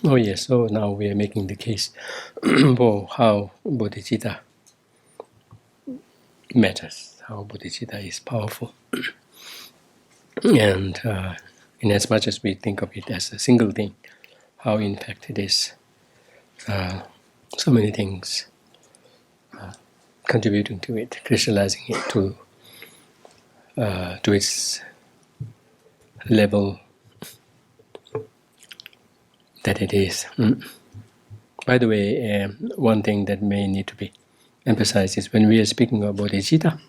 Oh yes, so now we are making the case for how bodhicitta matters, how bodhicitta is powerful. And in as much as we think of it as a single thing, how in fact it is so many things contributing to it, crystallizing it to its level that it is. By the way, one thing that may need to be emphasized is when we are speaking of bodhicitta,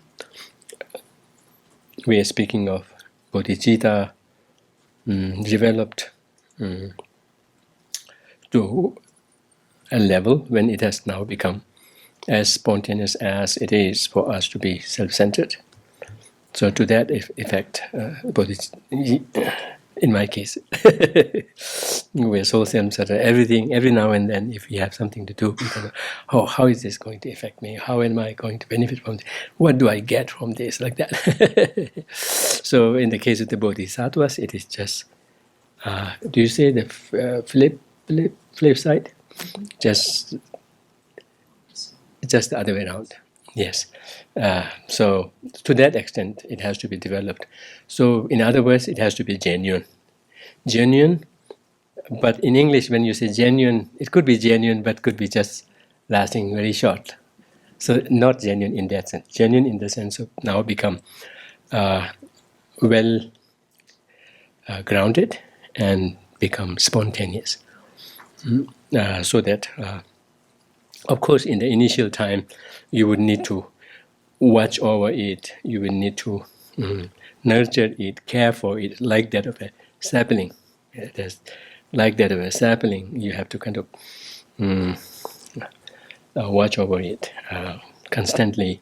we are speaking of bodhicitta developed to a level when it has now become as spontaneous as it is for us to be self-centered. So to that effect, in my case, we're so self-centered. Everything, every now and then, if we have something to do, we kind of, oh, how is this going to affect me? How am I going to benefit from this? What do I get from this? Like that. So in the case of the bodhisattvas, it is just, do you say the flip side? Just the other way around. Yes. So to that extent, it has to be developed. So in other words, it has to be genuine. Genuine, but in English, when you say genuine, it could be genuine, but could be just lasting very short. So not genuine in that sense. Genuine in the sense of now become well grounded and become spontaneous. So that, of course, in the initial time, you would need to watch over it. You would need to nurture it, care for it, like that of a sapling. Like that of a sapling, you have to kind of watch over it constantly.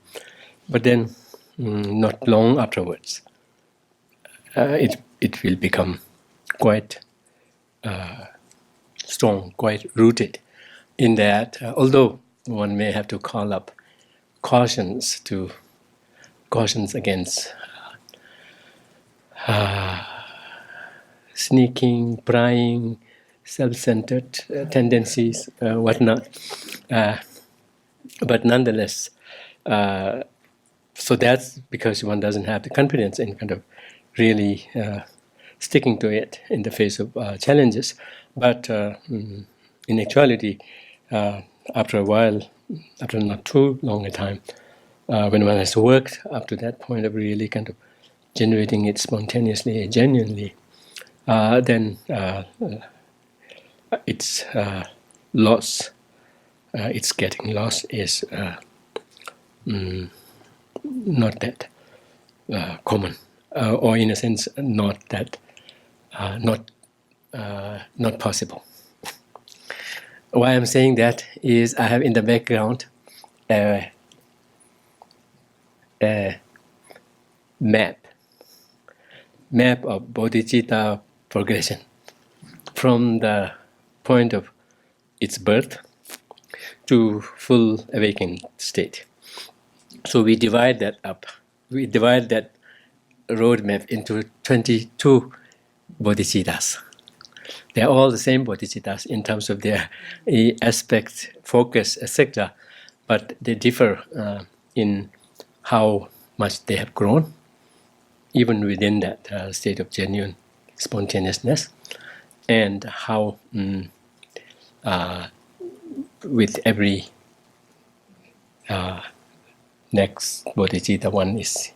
But then, not long afterwards, it will become quite strong, quite rooted in that, although one may have to call up cautions against sneaking, prying, self-centered tendencies, whatnot. But nonetheless, so that's because one doesn't have the confidence in kind of really sticking to it in the face of challenges. But in actuality, after a while, after not too long a time, when one has worked up to that point of really kind of generating it spontaneously, genuinely, then its loss, its getting lost is not that common, or in a sense, not that not possible. Why I'm saying that is I have in the background a map of bodhicitta progression from the point of its birth to full awakened state. So we divide that up. We divide that roadmap into 22 bodhicittas. They are all the same bodhicittas in terms of their aspect, focus, etc. But they differ in how much they have grown, even within that state of genuine spontaneousness, and how with every next bodhicitta one is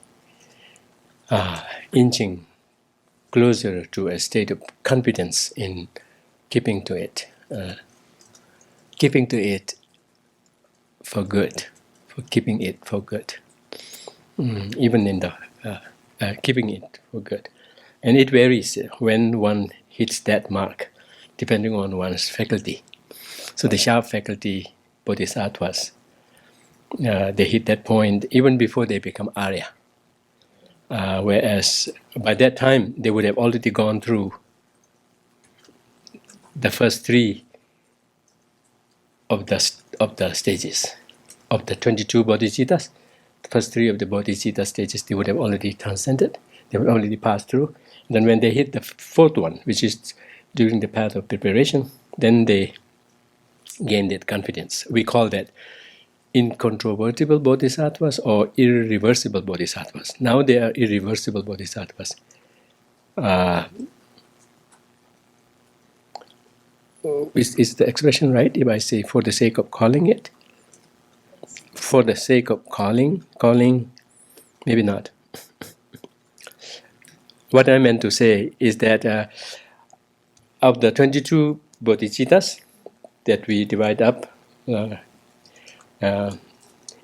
inching closer to a state of confidence in keeping to it for good, for keeping it for good, even in the keeping it for good. And it varies when one hits that mark, depending on one's faculty. So the sharp faculty bodhisattvas, they hit that point even before they become Arya. Whereas by that time, they would have already gone through the first three of the stages of the 22 bodhicittas. The first three of the bodhicitta stages, they would have already transcended. They would already passed through. And then when they hit the fourth one, which is during the path of preparation, then they gain that confidence. We call that incontrovertible bodhisattvas or irreversible bodhisattvas. Now they are irreversible bodhisattvas. Is the expression right if I say for the sake of calling it? For the sake of calling, maybe not. What I meant to say is that of the 22 bodhicittas that we divide up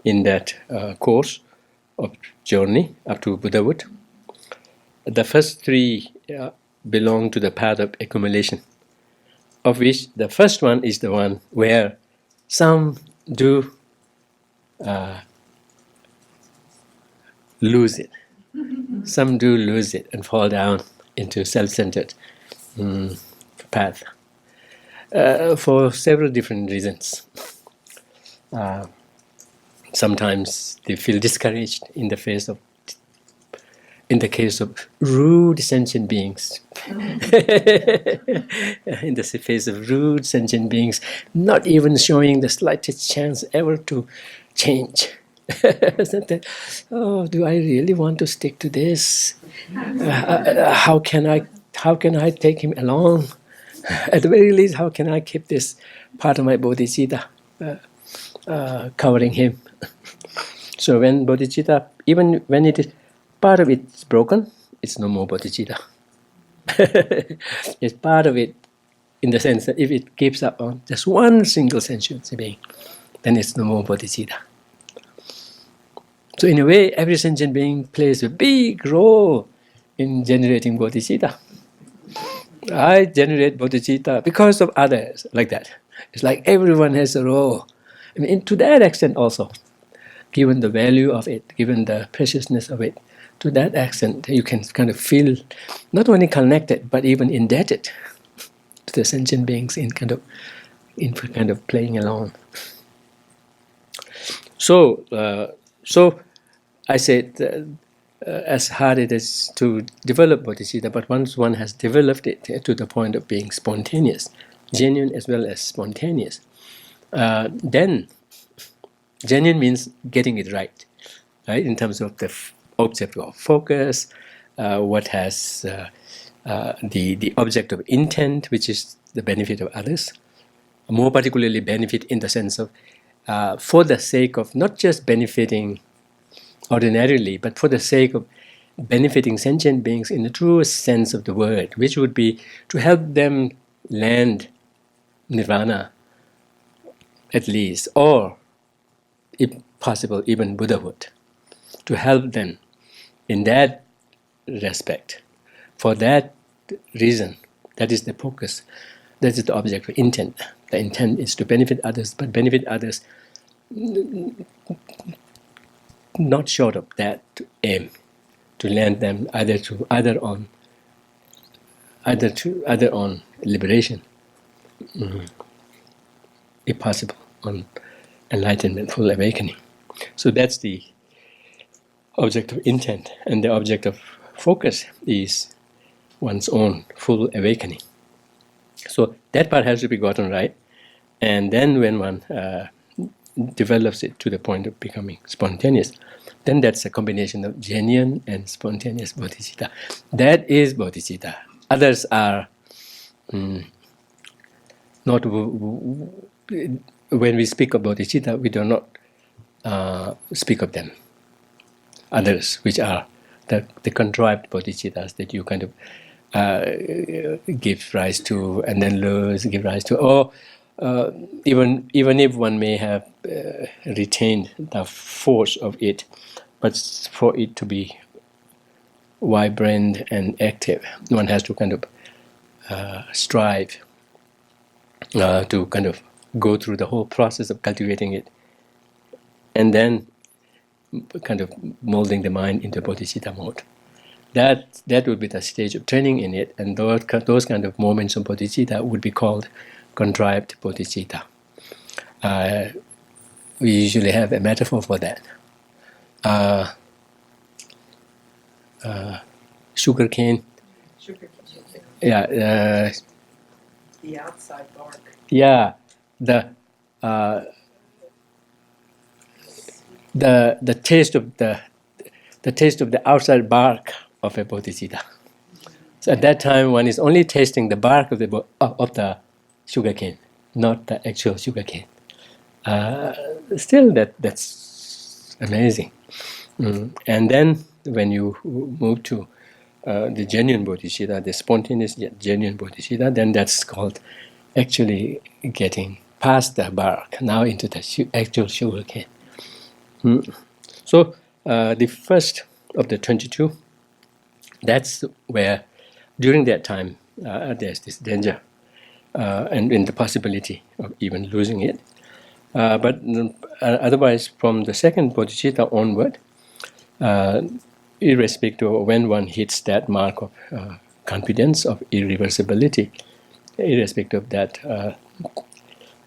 in that course of journey up to Buddhahood, the first three belong to the path of accumulation, of which the first one is the one where some do lose it. Some do lose it and fall down into self-centered path for several different reasons. Sometimes they feel discouraged in the case of rude sentient beings. In the face of rude sentient beings, not even showing the slightest chance ever to change. Oh, do I really want to stick to this? How can I take him along? At the very least, how can I keep this part of my bodhicitta covering him? So when bodhicitta, even when it is part of it is broken, it's no more bodhicitta. It's part of it in the sense that if it keeps up on just one single sentient being, then it's no more bodhicitta. So in a way, every sentient being plays a big role in generating bodhicitta. I generate bodhicitta because of others, like that. It's like everyone has a role. I mean, to that extent also, given the value of it, given the preciousness of it, to that extent you can kind of feel not only connected but even indebted to the sentient beings in kind of playing along. So I said, as hard it is to develop bodhicitta, but once one has developed it to the point of being spontaneous, genuine as well as spontaneous, then genuine means getting it right, in terms of the object of focus, what has the object of intent, which is the benefit of others, more particularly benefit in the sense of for the sake of not just benefiting ordinarily, but for the sake of benefiting sentient beings in the truest sense of the word, which would be to help them land nirvana, at least, or, if possible, even Buddhahood, to help them in that respect. For that reason, that is the focus, that is the object of intent. The intent is to benefit others, but benefit others not short of that aim, to land them either on liberation, if possible, on enlightenment, full awakening. So that's the object of intent, and the object of focus is one's own full awakening. So that part has to be gotten right, and then when one develops it to the point of becoming spontaneous, then that's a combination of genuine and spontaneous bodhicitta. That is bodhicitta. Others are not. When we speak of bodhicitta, we do not speak of them. Others, which are the contrived bodhicittas that you kind of give rise to and then lose, give rise to, or even if one may have retained the force of it, but for it to be vibrant and active, one has to kind of strive to kind of go through the whole process of cultivating it, and then kind of molding the mind into bodhicitta mode. That would be the stage of training in it, and those kind of moments of bodhicitta would be called contrived bodhicitta. We usually have a metaphor for that. Sugar cane. Yeah, The outside bark. Yeah, the the taste of the outside bark of a bodhicitta. So at that time, one is only tasting the bark of the sugarcane, not the actual sugarcane. Still, that's amazing. And then when you move to the genuine bodhicitta, the spontaneous yet genuine bodhicitta, then that's called actually getting past the bark, now into the actual sugarcane. So the first of the 22, that's where during that time there's this danger and the possibility of even losing it. But otherwise, from the second bodhicitta onward, irrespective of when one hits that mark of confidence, of irreversibility, irrespective of that,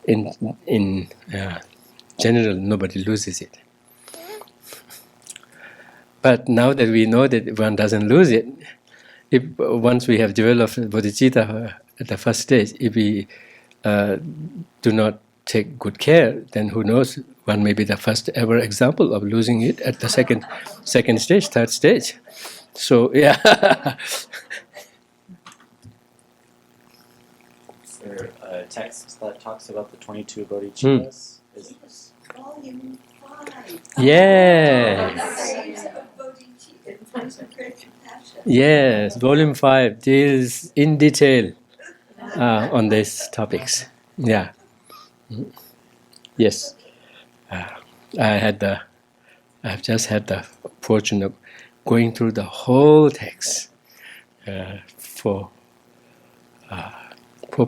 in general, nobody loses it. But now that we know that one doesn't lose it, if once we have developed bodhicitta at the first stage, if we do not take good care, then who knows, one may be the first ever example of losing it at the second stage, third stage. So yeah. Is there a text that talks about the 22 bodhicittas? Volume 5. Yes. Yes, volume 5 deals in detail on these topics. Yeah. Yes. I've just had the fortune of going through the whole text for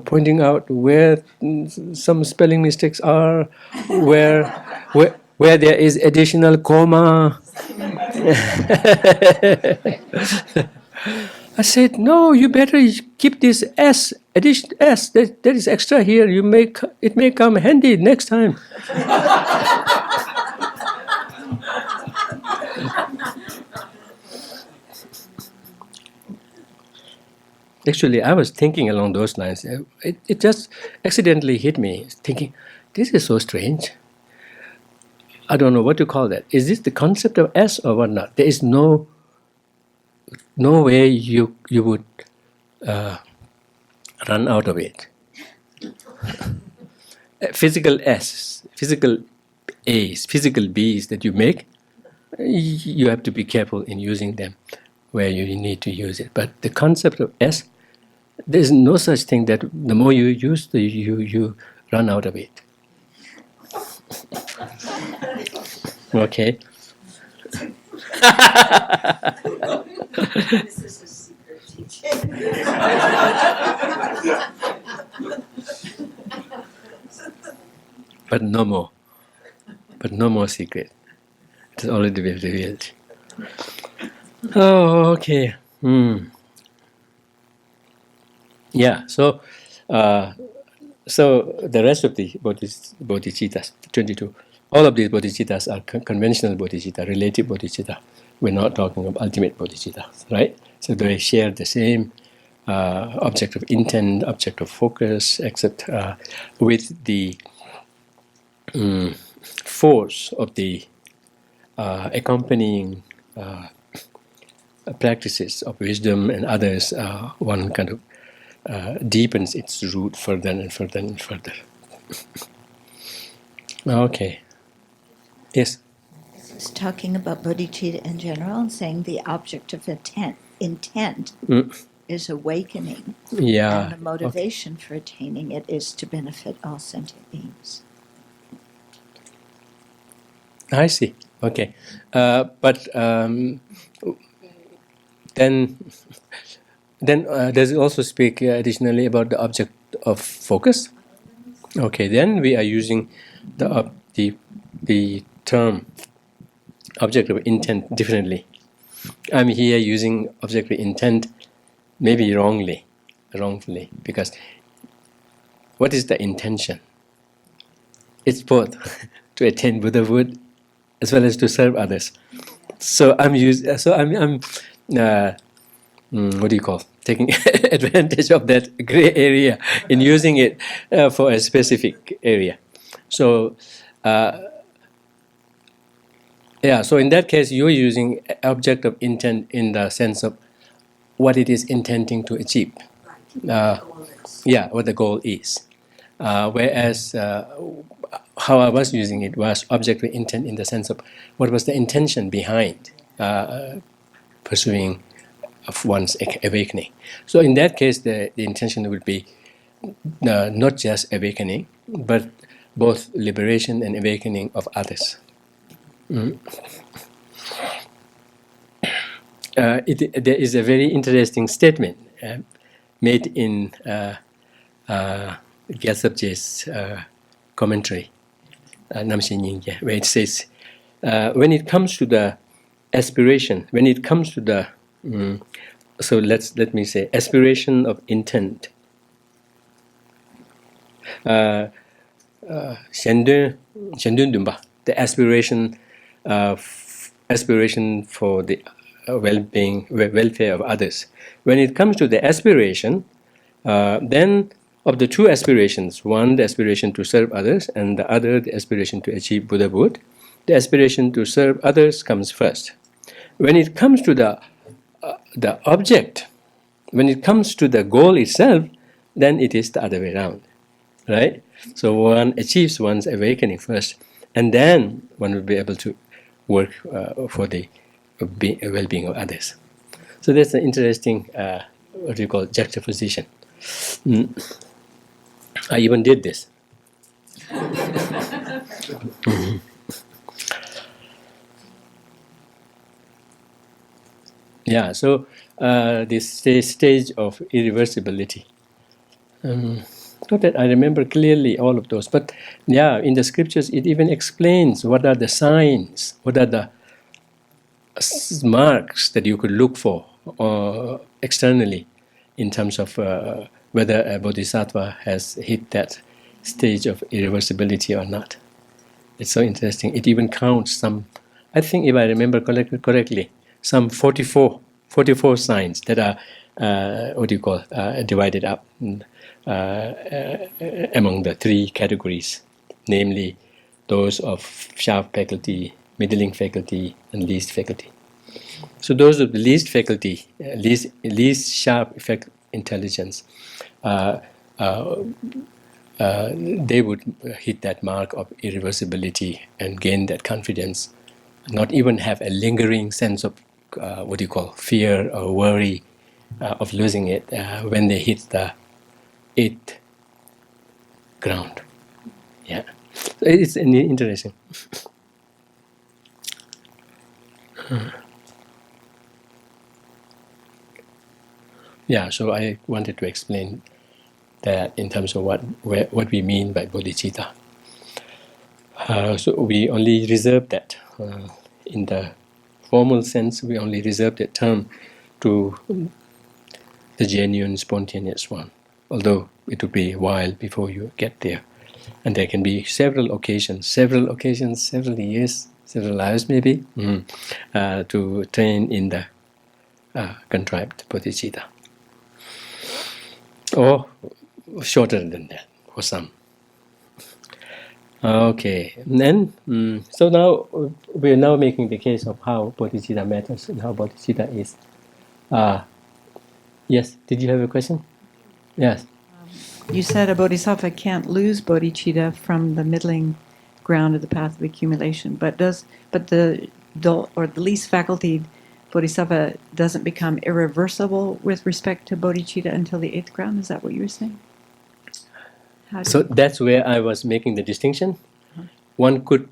pointing out where some spelling mistakes are, where there is additional comma. I said, no, you better keep this S, addition S, that is extra here. It may come handy next time. Actually, I was thinking along those lines. It just accidentally hit me, thinking, this is so strange. I don't know what to call that. Is this the concept of S or what not? There is no way you would run out of it. Physical S, physical A's, physical B's that you make, you have to be careful in using them where you need to use it. But the concept of S, there is no such thing that the more you use, you run out of it. Okay. This is a secret teaching. But no more. But no more secret. It's already been revealed. Oh, okay. Yeah. So the rest of the bodhicittas, 22, all of these bodhicittas are conventional bodhicitta, relative bodhicitta. We're not talking of ultimate bodhicitta, right? So they share the same object of intent, object of focus, except with the force of the accompanying practices of wisdom and others, one kind of deepens its root further and further and further. Okay. Yes? It's talking about bodhicitta in general and saying the object of intent is awakening. Yeah. And the motivation for attaining it is to benefit all sentient beings. I see. Okay. But then does it also speak additionally about the object of focus? Okay, then we are using the term object of intent differently. I'm here using object of intent maybe wrongfully, because what is the intention? It's both to attain Buddhahood as well as to serve others. So I'm what do you call, taking advantage of that gray area in using it for a specific area. So, so in that case, you're using object of intent in the sense of what it is intending to achieve. What the goal is. Whereas how I was using it was object of intent in the sense of what was the intention behind pursuing of one's awakening. So in that case, the intention would be not just awakening, but both liberation and awakening of others. There is a very interesting statement made in Gyaltsabje's commentary, Namshin Nyingye, where it says, when it comes to the aspiration, when it comes to the so let me say aspiration of intent, the aspiration for the well-being, welfare of others. When it comes to the aspiration, then of the two aspirations, one the aspiration to serve others, and the other the aspiration to achieve Buddhahood, the aspiration to serve others comes first. When it comes to the object, when it comes to the goal itself, then it is the other way around, right? So one achieves one's awakening first, and then one will be able to work for the well-being of others. So that's an interesting, what you call, juxtaposition. I even did this. So this stage of irreversibility. Not that I remember clearly all of those, but in the scriptures it even explains what are the signs, what are the marks that you could look for externally in terms of whether a bodhisattva has hit that stage of irreversibility or not. It's so interesting. It even counts some, I think if I remember correctly, some 44 signs that are, divided up among the three categories, namely those of sharp faculty, middling faculty, and least faculty. So those of the least faculty, least sharp intelligence, they would hit that mark of irreversibility and gain that confidence, not even have a lingering sense of fear or worry of losing it when they hit the 8th ground. So it's interesting. So I wanted to explain that in terms of what we mean by bodhicitta. So we only reserve that in the formal sense. We only reserve that term to the genuine, spontaneous one. Although it will be a while before you get there, and there can be several occasions, several years, several lives maybe, to train in the contrived bodhicitta. Or shorter than that for some. Okay, then so now we're now making the case of how bodhicitta matters and how bodhicitta is. Yes, did you have a question? Yes. You said a bodhisattva can't lose bodhicitta from the middling ground of the path of accumulation, but the least faculty bodhisattva doesn't become irreversible with respect to bodhicitta until the 8th ground. Is that what you were saying? So that's where I was making the distinction. One could.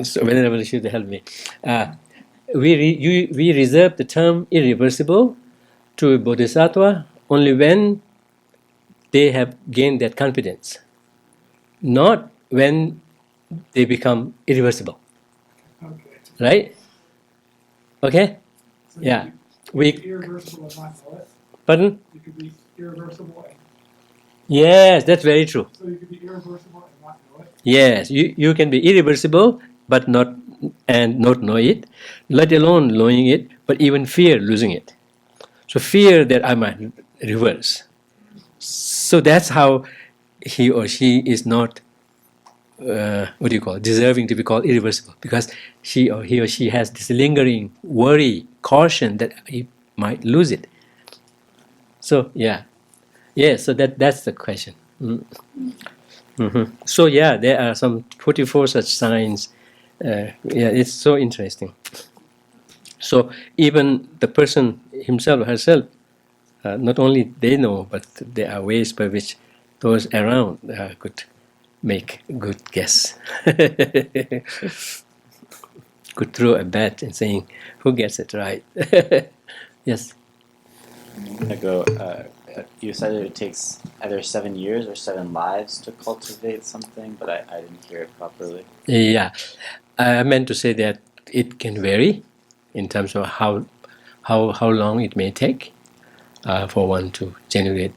So whenever you should help me, we reserve the term irreversible to a bodhisattva only when they have gained that confidence, not when they become irreversible. Okay. Right? Okay? So Yeah. You could be irreversible and not know it. Pardon? You could be irreversible and Yes, that's very true. so you could be irreversible and not know it. Yes, you can be irreversible but not and not know it, let alone knowing it, but even fear losing it. So fear that I might reverse. So that's how he or she is not, deserving to be called irreversible, because he or she has this lingering worry, caution that he might lose it. So so that's the question. So there are some 44 such signs. It's so interesting. So even the person himself or herself, not only they know, but there are ways by which those around could make a good guess. Could throw a bet in saying who gets it right. Yes. I go. You said it takes either 7 years or 7 lives to cultivate something, but I didn't hear it properly. Yeah, I meant to say that it can vary in terms of how long it may take for one to generate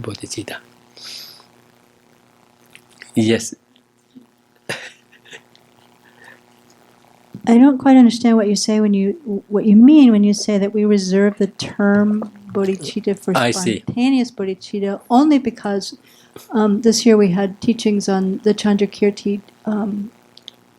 bodhicitta. Yes. I don't quite understand what you mean when you say that we reserve the term bodhicitta for I see. spontaneous bodhicitta, only because this year we had teachings on the Chandrakirti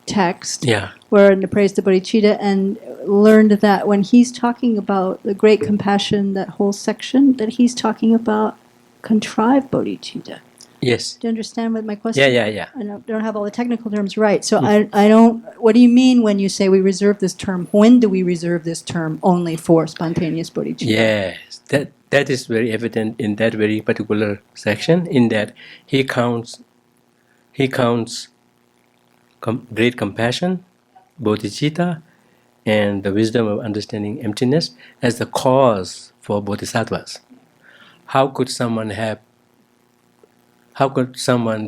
text, where in the praise to bodhicitta, and learned that when he's talking about the great compassion, that whole section, that he's talking about contrived bodhicitta. Yes. Do you understand what my question? Yeah. I don't have all the technical terms right, so I don't. What do you mean when you say we reserve this term? When do we reserve this term only for spontaneous bodhicitta? Yes, that is very evident in that very particular section. In that he counts great compassion, bodhicitta, and the wisdom of understanding emptiness as the cause for bodhisattvas. How could someone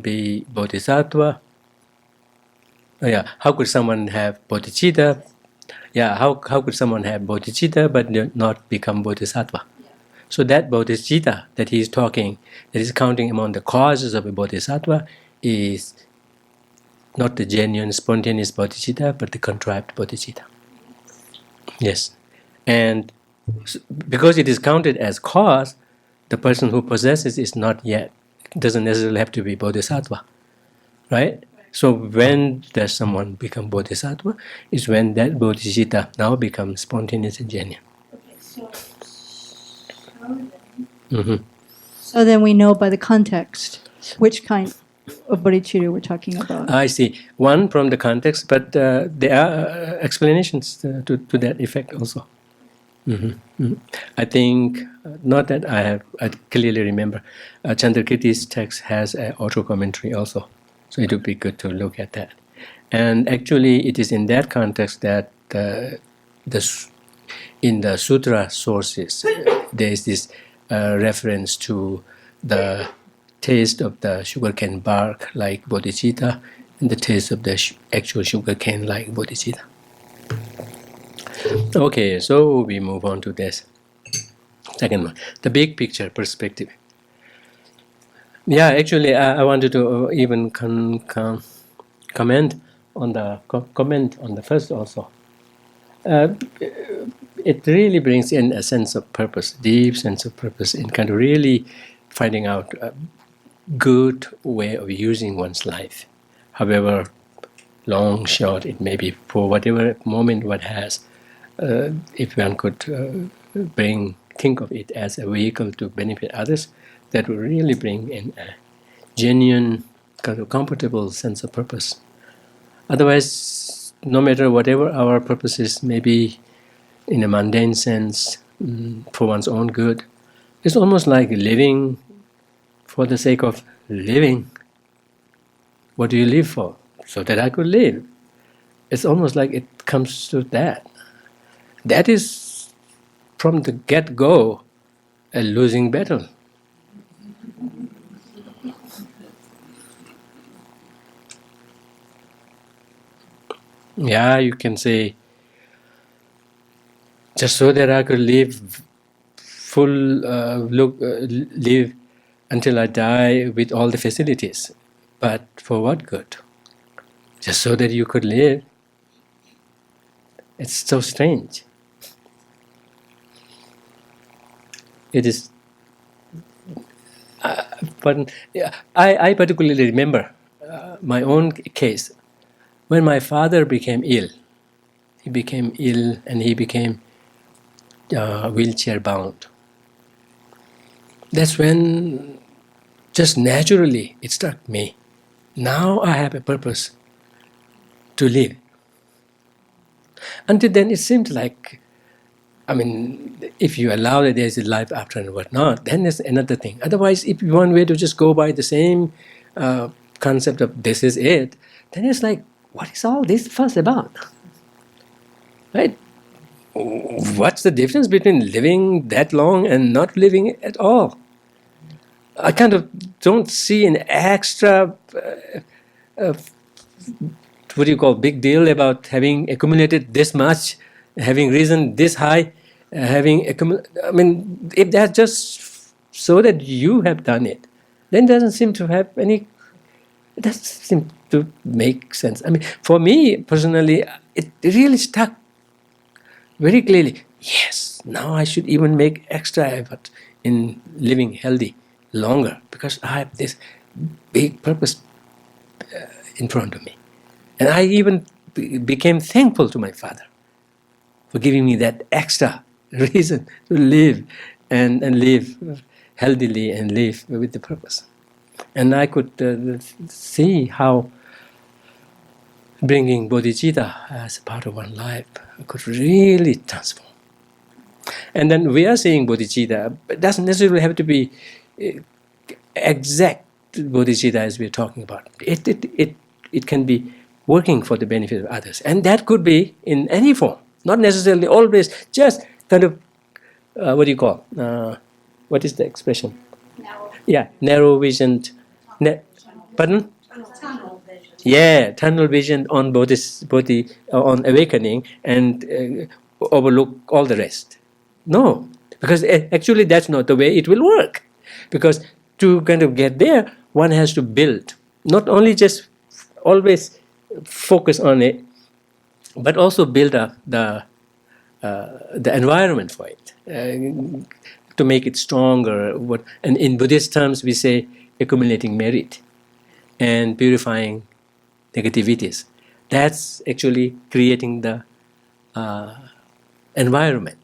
be bodhisattva? How could someone have bodhicitta? How could someone have bodhicitta but not become bodhisattva? So that bodhicitta that he is talking, that is counting among the causes of a bodhisattva, is not the genuine spontaneous bodhicitta, but the contrived bodhicitta. Yes. And because it is counted as cause, the person who possesses is not yet, doesn't necessarily have to be bodhisattva, right? So when does someone become bodhisattva? Is when that bodhicitta now becomes spontaneous and genuine. So then we know by the context which kind of bodhicitta we're talking about. I see. One from the context, but there are explanations to that effect also. I think, not that I clearly remember, Chandrakirti's text has an auto commentary also, so it would be good to look at that. And actually, it is in that context that in the sutra sources, there is this reference to the taste of the sugarcane bark like bodhicitta, and the taste of the actual sugarcane like bodhicitta. Okay, so we move on to this second one, the big picture perspective. Actually, I wanted to even comment on the first also. It really brings in a sense of purpose, deep sense of purpose, in kind of really finding out a good way of using one's life, however long, short it may be, for whatever moment one has. If one could think of it as a vehicle to benefit others, that would really bring in a genuine, kind of comfortable sense of purpose. Otherwise, no matter whatever our purposes may be, in a mundane sense, for one's own good, it's almost like living for the sake of living. What do you live for? So that I could live. It's almost like it comes to that. That is, from the get-go, a losing battle. You can say, just so that I could live live until I die with all the facilities. But for what good? Just so that you could live. It's so strange. It is. But I particularly remember my own case when my father became ill. He became ill and he became wheelchair bound. That's when just naturally it struck me. Now I have a purpose to live. Until then, it seemed like, I mean, if you allow that there's a life after and whatnot, then there's another thing. Otherwise, if one way to just go by the same concept of this is it, then it's like, what is all this fuss about? Right? What's the difference between living that long and not living at all? I kind of don't see an extra, what do you call, big deal about having accumulated this much, having risen this high, I mean, if that's just so that you have done it, then it doesn't seem to have any, it doesn't seem to make sense. I mean, for me personally, it really stuck very clearly. Yes, now I should even make extra effort in living healthy longer because I have this big purpose in front of me. And I even became thankful to my father for giving me that extra reason to live and live healthily and live with the purpose. And I could see how bringing bodhicitta as a part of one life could really transform. And then we are saying bodhicitta, but it doesn't necessarily have to be exact bodhicitta as we're talking about. It can be working for the benefit of others. And that could be in any form, not necessarily always just kind of, what do you call, what is the expression? Narrow visioned. Pardon? Tunnel vision. Yeah, tunnel vision on on awakening and overlook all the rest. No, because actually that's not the way it will work. Because to kind of get there, one has to build, not only just always focus on it, but also build up the environment for it to make it stronger. And in Buddhist terms, we say accumulating merit and purifying negativities. That's actually creating the environment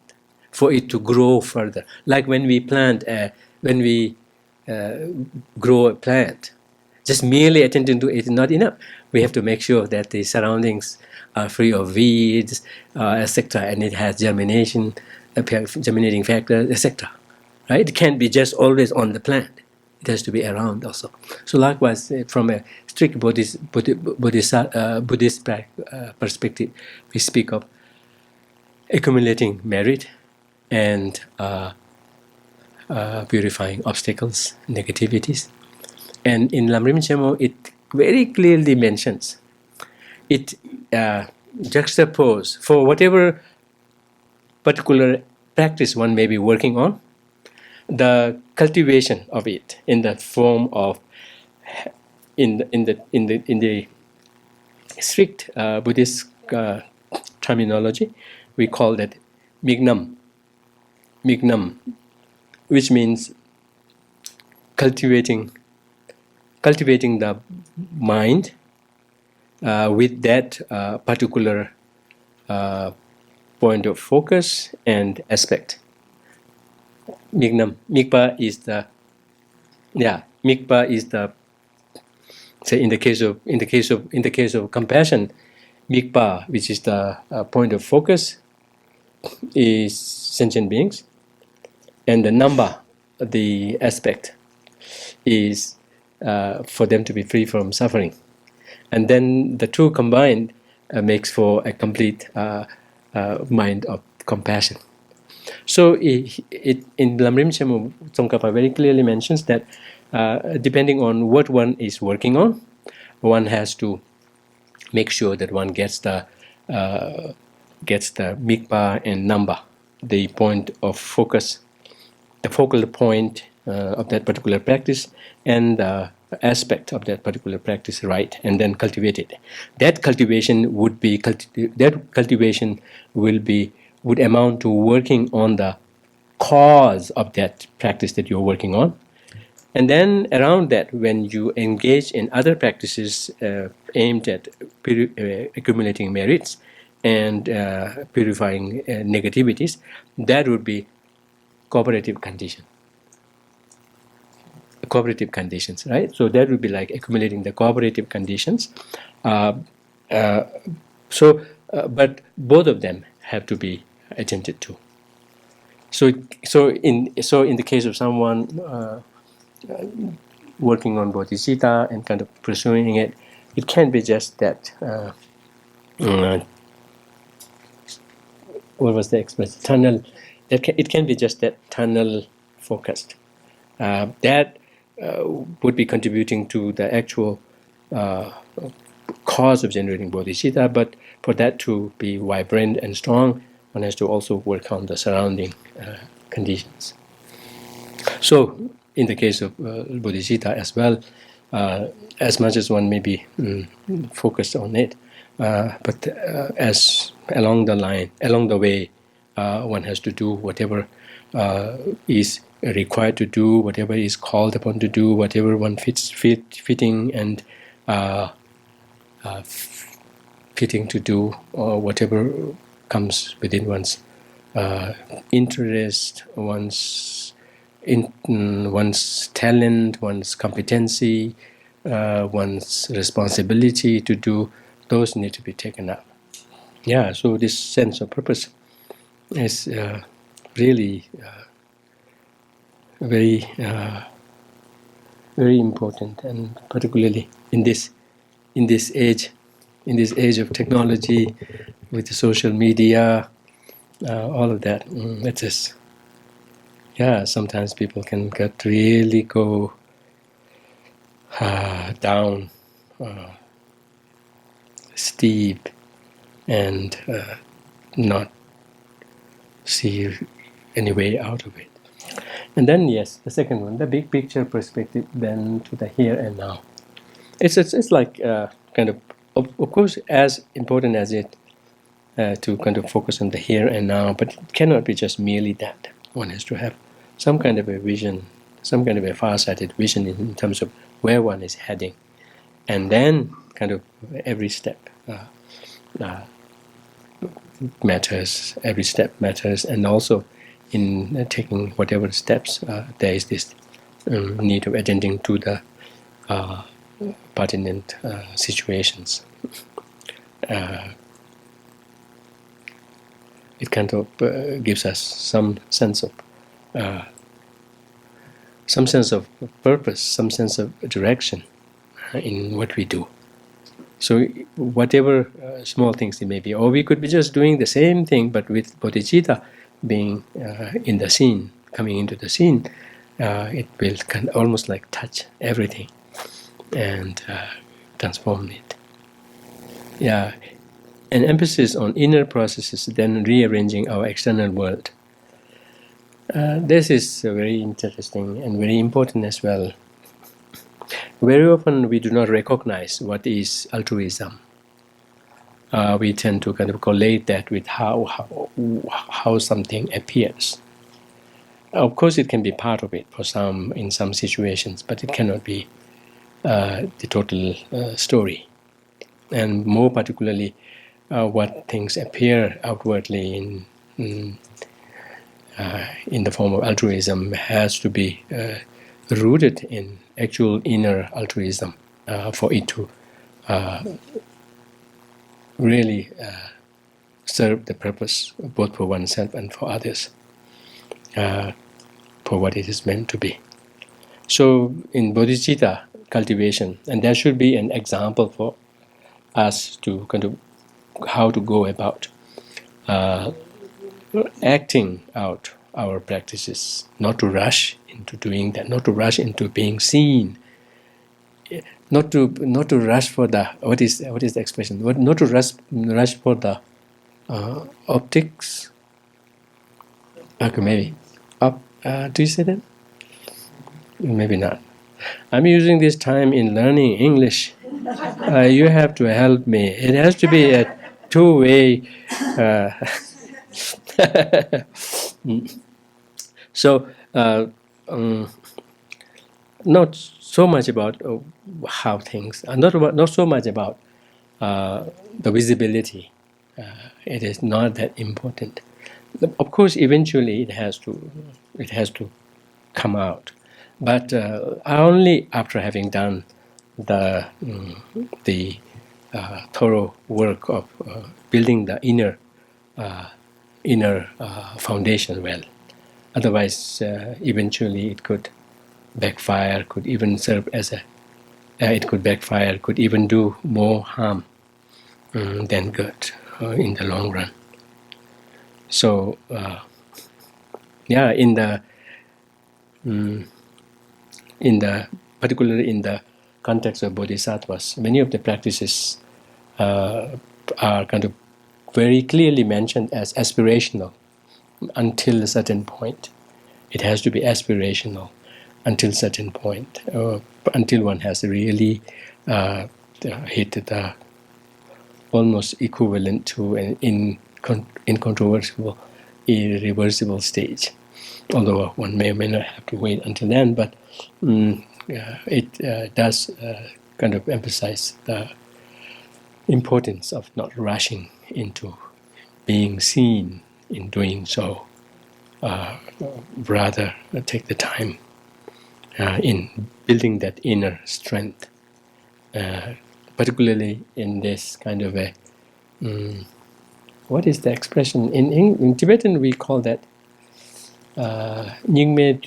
for it to grow further. Like when we grow a plant, just merely attending to it is not enough. We have to make sure that the surroundings are free of weeds, etc., and it has germinating factors, etc. Right? It can't be just always on the plant. It has to be around also. So likewise, from a strict Buddhist perspective, we speak of accumulating merit and purifying obstacles, negativities. And in Lamrim Chemo, it very clearly mentions, it juxtaposes for whatever particular practice one may be working on, the cultivation of it in the form of, in the strict Buddhist terminology, we call that mignam, which means cultivating the mind with that particular point of focus and aspect. Mikpa is the say in the case of compassion, Mikpa, which is the point of focus, is sentient beings, and the Namba, the aspect, is for them to be free from suffering. And then the two combined makes for a complete mind of compassion. So in Lamrim Chemo, Tsongkhapa very clearly mentions that depending on what one is working on, one has to make sure that one gets the Mikpa and Namba, the point of focus, the focal point of that particular practice, and aspect of that particular practice right, and then cultivate it. That cultivation would amount to working on the cause of that practice that you're working on. And then around that, when you engage in other practices aimed at accumulating merits and purifying negativities, that would be cooperative conditions, right? So that would be like accumulating the cooperative conditions. But both of them have to be attended to. So in the case of someone working on Bodhicitta and kind of pursuing it, it can't be just that. What was the expression? Tunnel. It can be just that tunnel focused. That would be contributing to the actual cause of generating bodhicitta, but for that to be vibrant and strong, one has to also work on the surrounding conditions. So, in the case of bodhicitta as well, as much as one may be focused on it, but as along the way, one has to do whatever is required to do, whatever is called upon to do, whatever one fitting and fitting to do, or whatever comes within one's interest, one's talent, one's competency, one's responsibility to do, those need to be taken up. Yeah, so this sense of purpose is really very, very important, and particularly in this age of technology, with the social media, all of that. It's just, sometimes people can really go down steep and not see any way out of it. And then, yes, the second one, the big picture perspective, then to the here and now. It's like kind of course, as important as it to kind of focus on the here and now, but it cannot be just merely that. One has to have some kind of a vision, some kind of a far-sighted vision in terms of where one is heading, and then kind of every step matters. Every step matters, and also in taking whatever steps, there is this need of attending to the pertinent situations. It kind of gives us some sense of purpose, some sense of direction in what we do. So whatever small things it may be, or we could be just doing the same thing, but with bodhicitta being in the scene, coming into the scene, it will kind of almost like touch everything and transform it. Yeah, an emphasis on inner processes, then rearranging our external world. This is very interesting and very important as well. Very often we do not recognize what is altruism. We tend to kind of collate that with how something appears. Of course, it can be part of it for some in some situations, but it cannot be the total story. And more particularly, what things appear outwardly in the form of altruism has to be rooted in actual inner altruism for it to really serve the purpose both for oneself and for others, for what it is meant to be. So in bodhicitta cultivation, and there should be an example for us to kind of how to go about acting out our practices, not to rush into doing that, not to rush into being seen, not to rush for the what is the expression? Not to rush for the optics. Okay, maybe. Do you say that? Maybe not. I'm using this time in learning English. You have to help me. It has to be a two-way. Uh, so, not so much about how things, not so much about the visibility. It is not that important. Of course, eventually it has to come out, but only after having done the thorough work of building the inner foundation well. Otherwise, eventually it could backfire. Could even serve as a. It could backfire. Could even do more harm than good in the long run. So, yeah, in the particularly in the context of bodhisattvas, many of the practices are kind of very clearly mentioned as aspirational until a certain point. It has to be aspirational until a certain point, until one has really hit the almost equivalent to an incontrovertible, irreversible stage. Although one may or may not have to wait until then, but it does kind of emphasize the importance of not rushing into being seen in doing so. Rather, take the time in building that inner strength, particularly in this kind of a what is the expression in Tibetan? We call that nyingme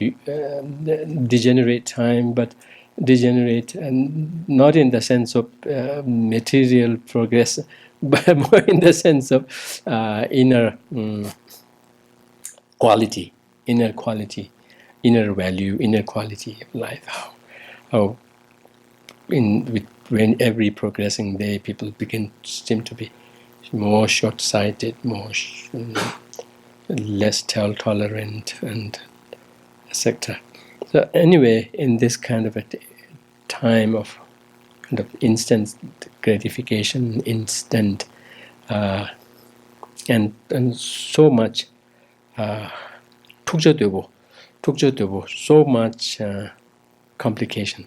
degenerate time, but degenerate and not in the sense of material progress, but more in the sense of inner quality, inner value, inner quality of life. How when every progressing day, people seem to be more short-sighted, more less tolerant, and etc. So anyway, in this kind of a time of kind of instant gratification, instant and so much tukjadevo, so much complication,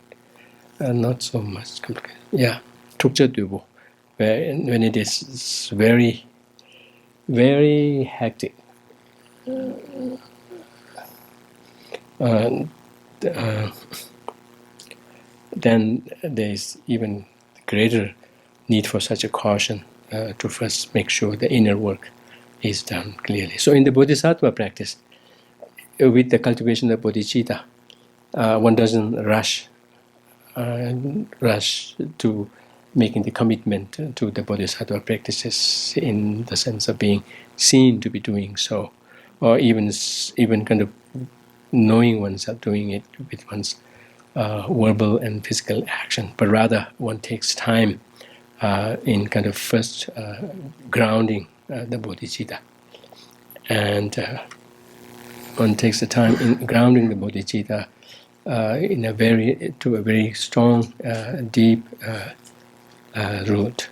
not so much complication. Yeah, tukjadevo, when it is very, very hectic. Then there is even greater need for such a caution to first make sure the inner work is done clearly. So in the bodhisattva practice, with the cultivation of bodhicitta, one doesn't rush to making the commitment to the bodhisattva practices in the sense of being seen to be doing so, or even kind of knowing oneself doing it with one's verbal and physical action, but rather one takes time in kind of first grounding the bodhicitta, and one takes the time in grounding the bodhicitta to a very strong, deep root.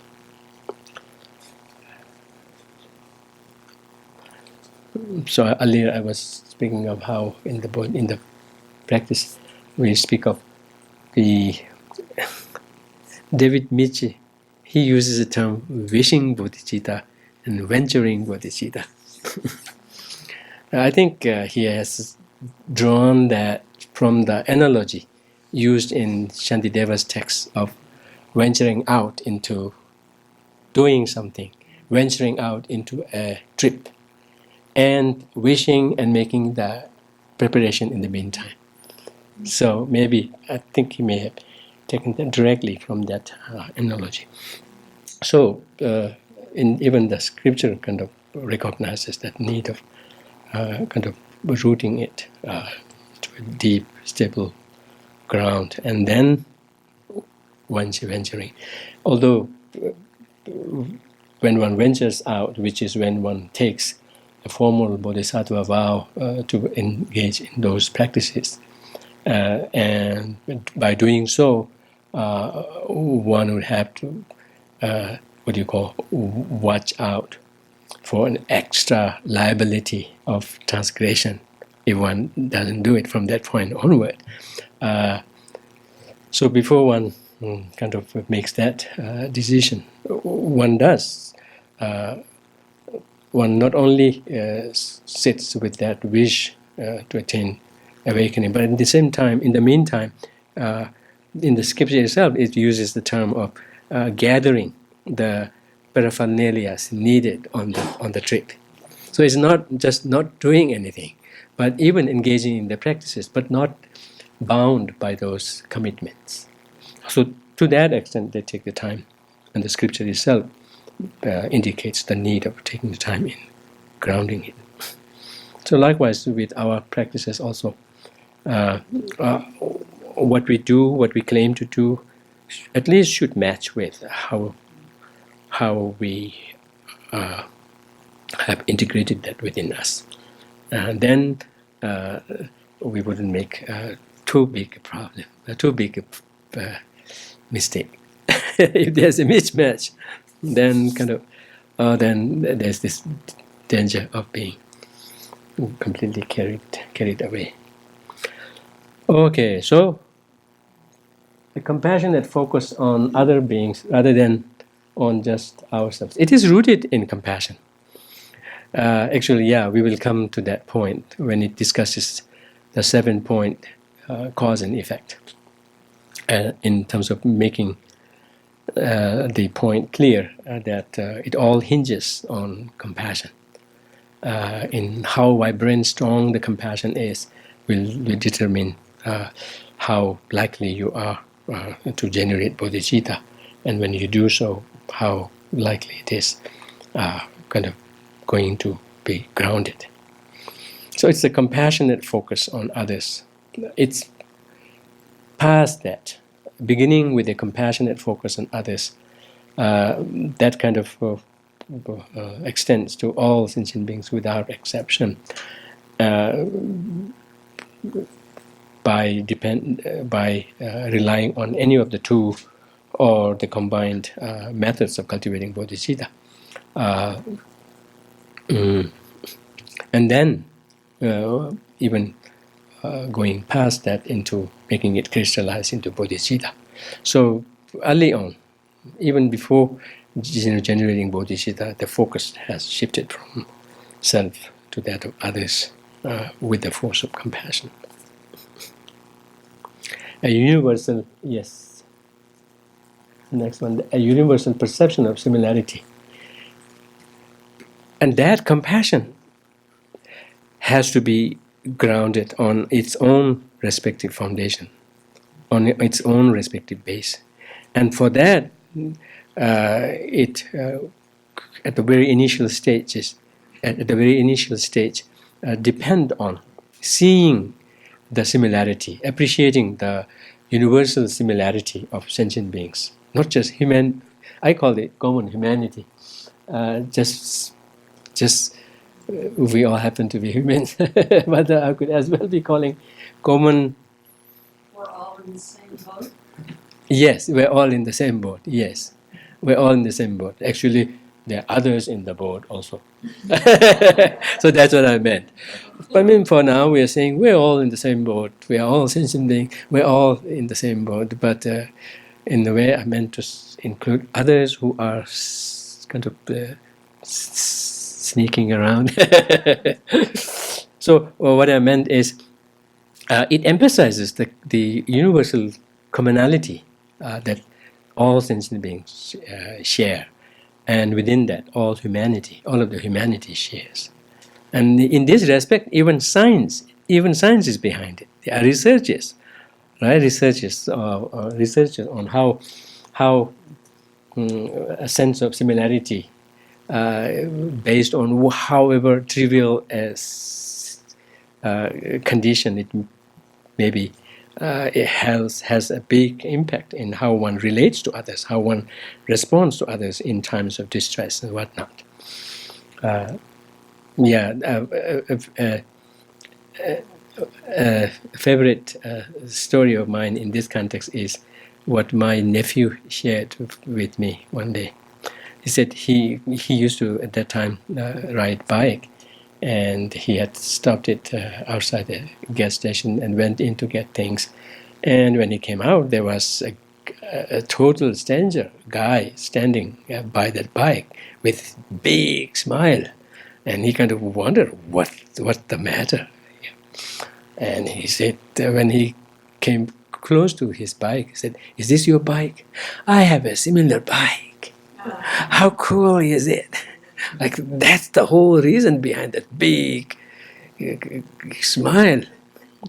So earlier I was speaking of how in the practice we speak of the David Michi. He uses the term wishing bodhicitta and venturing bodhicitta. I think he has drawn that from the analogy used in Shantideva's text of venturing out into doing something, venturing out into a trip, and wishing and making the preparation in the meantime. So maybe I think he may have taken that directly from that analogy. So even the scripture kind of recognizes that need of kind of rooting it to a deep, stable ground, and then once venturing. Although when one ventures out, which is when one takes a formal bodhisattva vow to engage in those practices, And by doing so, one would have to, watch out for an extra liability of transgression if one doesn't do it from that point onward. So before one kind of makes that decision, one does. One not only sits with that wish to attain awakening, but at the same time, in the meantime, in the scripture itself, it uses the term of gathering the paraphernalia needed on the trip. So it's not just not doing anything, but even engaging in the practices, but not bound by those commitments. So to that extent, they take the time, and the scripture itself indicates the need of taking the time in grounding it. So likewise with our practices also, what we do, what we claim to do, at least should match with how we have integrated that within us. Then we wouldn't make too big a problem, too big a mistake. If there's a mismatch, then then there's this danger of being completely carried away. Okay, so the compassionate focus on other beings rather than on just ourselves. It is rooted in compassion. Actually, we will come to that point when it discusses the 7-point cause and effect, in terms of making the point clear that it all hinges on compassion. In how vibrant, strong the compassion is will determine how likely you are to generate bodhicitta, and when you do so, how likely it is going to be grounded. So it's a compassionate focus on others. It's past that, beginning with a compassionate focus on others, that kind of extends to all sentient beings without exception. By relying on any of the two or the combined methods of cultivating bodhicitta. And then even going past that into making it crystallize into bodhicitta. So early on, even before generating bodhicitta, the focus has shifted from self to that of others with the force of compassion. A universal, yes. Next one, a universal perception of similarity. And that compassion has to be grounded on its own respective foundation, on its own respective base. And for that, it at the very initial stage, depend on seeing the similarity, appreciating the universal similarity of sentient beings, not just human. I call it common humanity. Just we all happen to be humans, but I could as well be calling common. We're all in the same boat. Yes, we're all in the same boat. Yes, we're all in the same boat. Actually, there are others in the boat also. So that's what I meant. But I mean, for now, we are saying we're all in the same boat. We are all sentient beings. We're all in the same boat. But in the way I meant to include others who are kind of sneaking around. So what I meant is it emphasizes the universal commonality that all sentient beings share. And within that, all of the humanity shares. And in this respect, even science is behind it. There are researchers, right? Researchers on how a sense of similarity, based on however trivial as condition it may be, it has a big impact in how one relates to others, how one responds to others in times of distress and whatnot. favorite story of mine in this context is what my nephew shared with me one day. He said he used to at that time ride bike, and he had stopped it outside the gas station and went in to get things. And when he came out, there was a total stranger guy standing by that bike with big smile, and he kind of wondered what's the matter. And he said when he came close to his bike, he said, "Is this your bike? I have a similar bike. How cool is it?" Like, that's the whole reason behind that big smile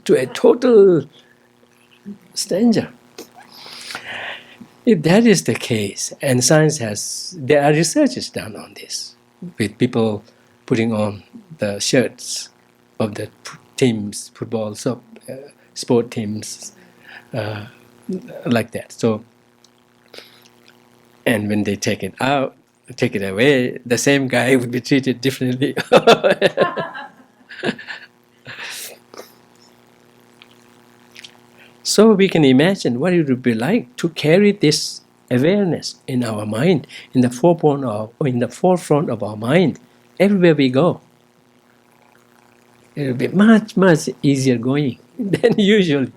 to a total stranger. If that is the case, and science there are researches done on this, with people putting on the shirts of the teams, football, sport teams, like that. So, and when they take it away, the same guy would be treated differently. So we can imagine what it would be like to carry this awareness in our mind, in the forefront of our mind, everywhere we go. It will be much, much easier going than usually.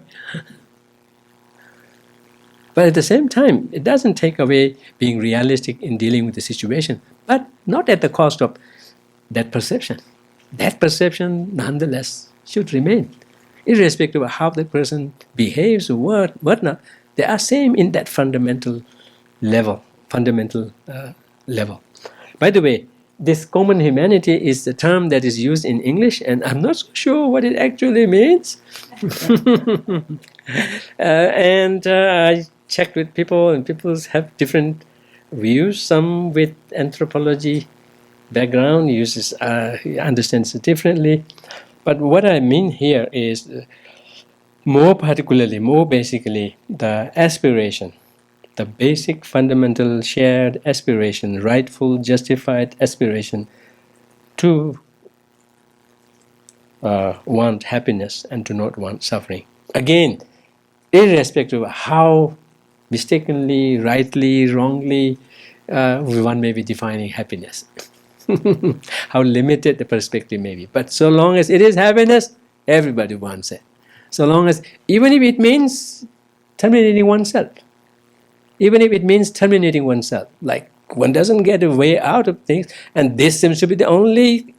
But at the same time, it doesn't take away being realistic in dealing with the situation, but not at the cost of that perception. That perception, nonetheless, should remain. Irrespective of how the person behaves or whatnot, they are same in that fundamental level. By the way, this common humanity is the term that is used in English, and I'm not so sure what it actually means. I checked with people, and people have different views. Some with anthropology background understands it differently. But what I mean here is more basically, the aspiration, the basic, fundamental, shared aspiration, rightful, justified aspiration to want happiness and to not want suffering. Again, irrespective of how mistakenly, rightly, wrongly, one may be defining happiness. How limited the perspective may be. But so long as it is happiness, everybody wants it. So long as, even if it means terminating oneself, like one doesn't get a way out of things, and this seems to be the only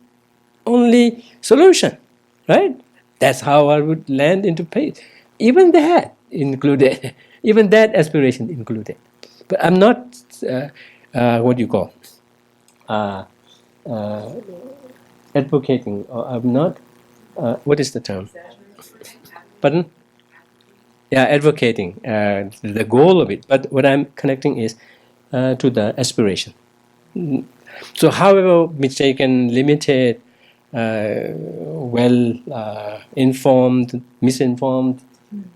solution, right? That's how I would land into peace. Even that included, even that aspiration included. But I'm not, advocating, or I'm not, what is the term? Pardon? Yeah, advocating the goal of it. But what I'm connecting is to the aspiration. So however mistaken, limited, informed, misinformed,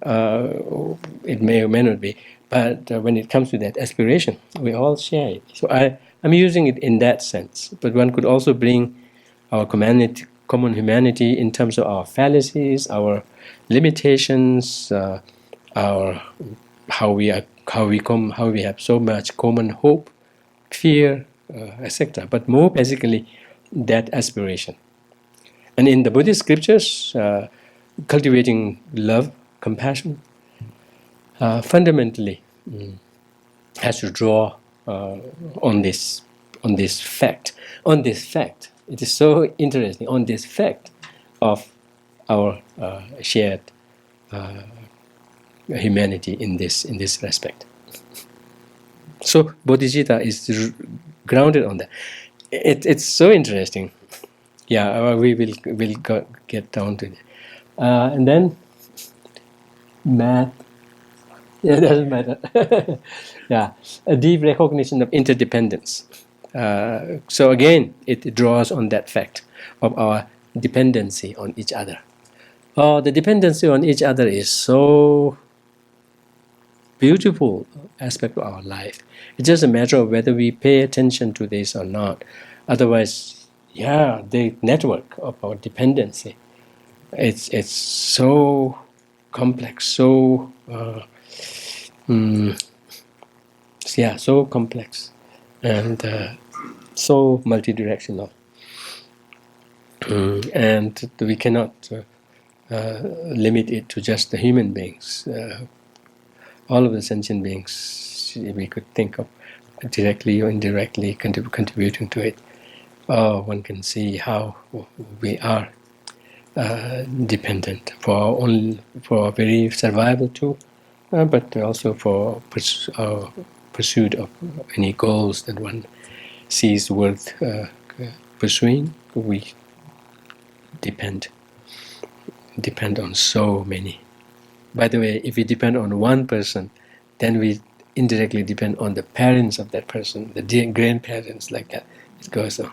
it may or may not be. But when it comes to that aspiration, we all share it. So I'm using it in that sense. But one could also bring our common humanity in terms of our fallacies, our limitations, how we have so much common hope, fear, etc. But more basically, that aspiration. And in the Buddhist scriptures, cultivating love, compassion, fundamentally has to draw on this fact. It is so interesting. On this fact of our shared humanity in this respect. So Bodhicitta is grounded on that. It's so interesting. Yeah, we will get down to it. And then math. Yeah, it doesn't matter. Yeah, a deep recognition of interdependence. So again, it draws on that fact of our dependency on each other. The dependency on each other is so beautiful aspect of our life. It's just a matter of whether we pay attention to this or not. Otherwise, the network of our dependency It's so complex, so so complex, and so multidirectional, and we cannot limit it to just the human beings. All of the sentient beings we could think of, directly or indirectly contributing to it. One can see how we are dependent for our very survival too, but also for pursuit of any goals that one sees worth pursuing. We depend on so many. By the way, if we depend on one person, then we indirectly depend on the parents of that person, the grandparents, like that. It goes on.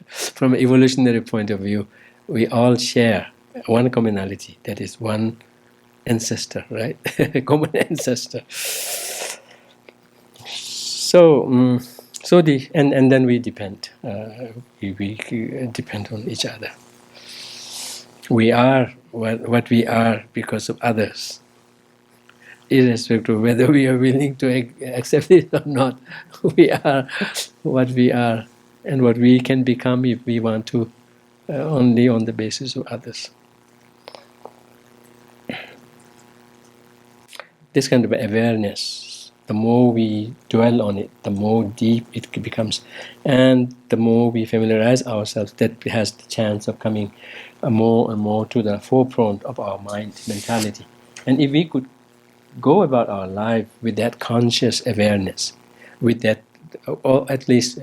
From an evolutionary point of view, we all share one commonality, that is one ancestor, right? Common ancestor. So, and then we depend. We depend on each other. We are what we are because of others, irrespective of whether we are willing to accept it or not. We are what we are, and what we can become if we want to, only on the basis of others. This kind of awareness, the more we dwell on it, the more deep it becomes, and the more we familiarize ourselves, that has the chance of coming more and more to the forefront of our mind mentality. And if we could go about our life with that conscious awareness, with that, or at least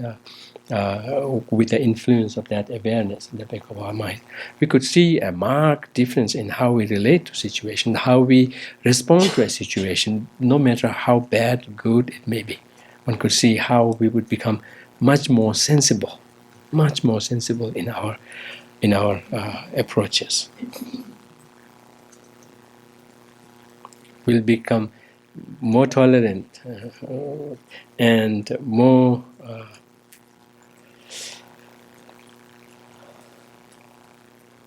with the influence of that awareness in the back of our mind, we could see a marked difference in how we relate to situation, how we respond to a situation, no matter how bad or good it may be. One could see how we would become much more sensible in our approaches. We'll become more tolerant and more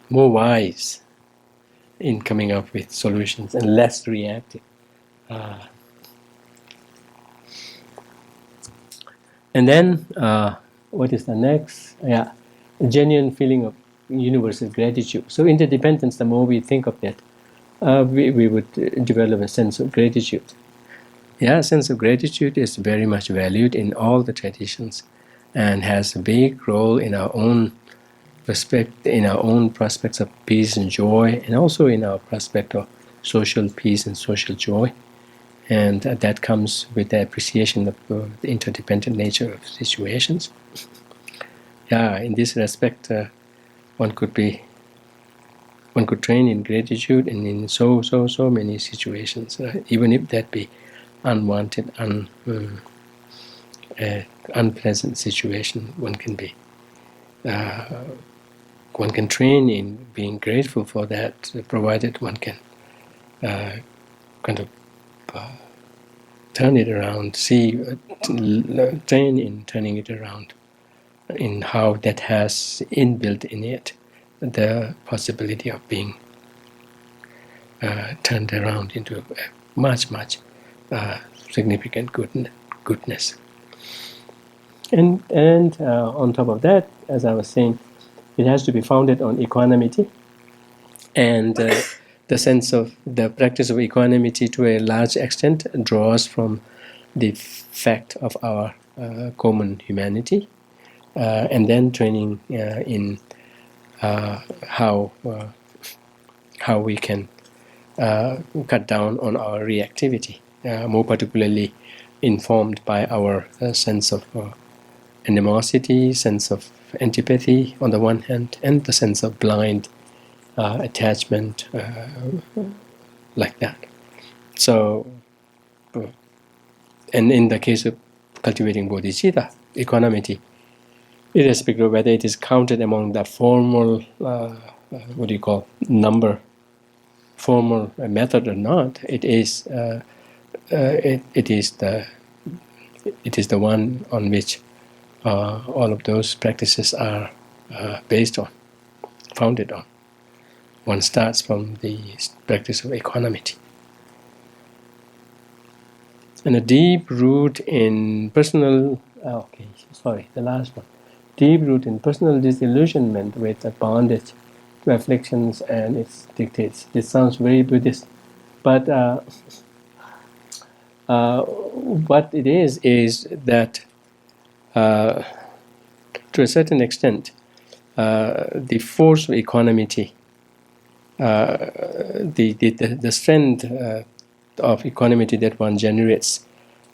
wise in coming up with solutions, and less reactive. And then, what is the next? Yeah, a genuine feeling of universal gratitude. So interdependence, the more we think of that, we would develop a sense of gratitude. Yeah, a sense of gratitude is very much valued in all the traditions, and has a big role in our own prospects of peace and joy, and also in our prospect of social peace and social joy. And that comes with the appreciation of the interdependent nature of situations. Yeah, in this respect, one could train in gratitude, and in so many situations, even if that be unwanted, unpleasant situation. One can train in being grateful for that, provided one can kind of turn it around, train in turning it around, in how that has inbuilt in it the possibility of being turned around into a much significant goodness. And on top of that, as I was saying, it has to be founded on equanimity, and the sense of the practice of equanimity to a large extent draws from the fact of our common humanity, and then training in how we can cut down on our reactivity, more particularly informed by our sense of animosity, sense of antipathy on the one hand, and the sense of blind attachment, like that. So, and in the case of cultivating bodhicitta, equanimity, irrespective of whether it is counted among the formal, formal method or not, it is the one on which all of those practices are founded on. one starts from the practice of equanimity. And a deep root in personal, the last one. Deep root in personal disillusionment with a bondage to afflictions and its dictates. This sounds very Buddhist, but what it is that to a certain extent, the force of equanimity, the strength of equanimity that one generates,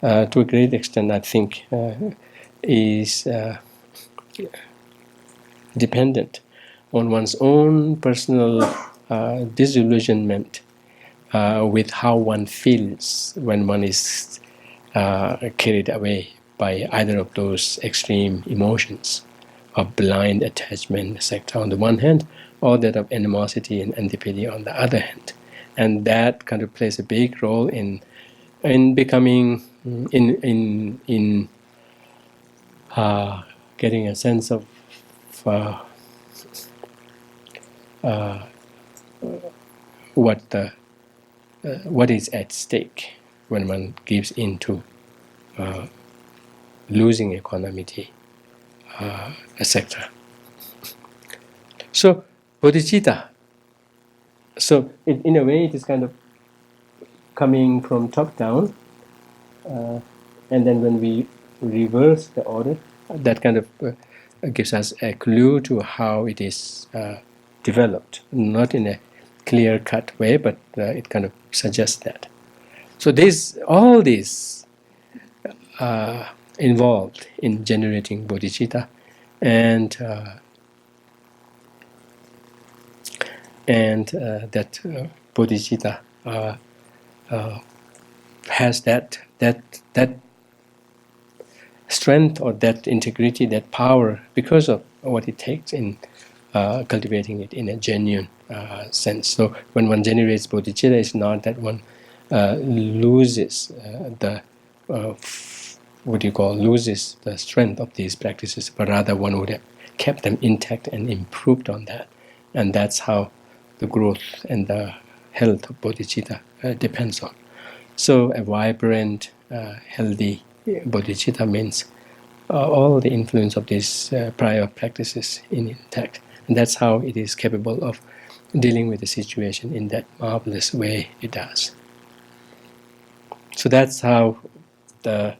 to a great extent, I think, is dependent on one's own personal disillusionment with how one feels when one is carried away by either of those extreme emotions of blind attachment, etc., on the one hand, or that of animosity and antipathy on the other hand. And that kind of plays a big role in becoming, in getting a sense of what is at stake when one gives into losing equanimity, etc. So, bodhicitta. So, in a way, it is kind of coming from top down, and then when we reverse the order, that kind of gives us a clue to how it is developed, not in a clear-cut way, but it kind of suggests that. So all these involved in generating bodhicitta, and that bodhicitta has that strength or that integrity, that power, because of what it takes in cultivating it in a genuine sense. So when one generates bodhicitta, it's not that one loses loses the strength of these practices, but rather one would have kept them intact and improved on that. And that's how the growth and the health of bodhicitta depends on. So a vibrant, healthy bodhicitta means all the influence of these prior practices in intact. And that's how it is capable of dealing with the situation in that marvelous way it does. So that's how the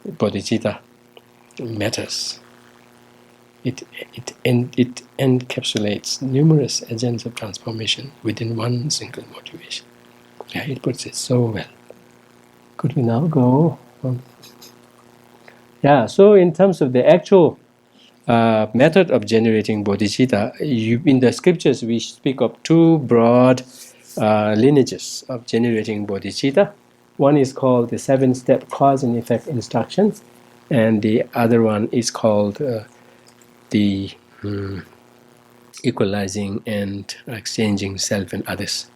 bodhicitta matters. It encapsulates numerous agents of transformation within one single motivation. Yeah, it puts it so well. Could we now go on? Yeah, so in terms of the actual method of generating bodhicitta, in the scriptures we speak of two broad lineages of generating bodhicitta. One is called the 7-step cause and effect instruction, and the other one is called the equalizing and exchanging self and others.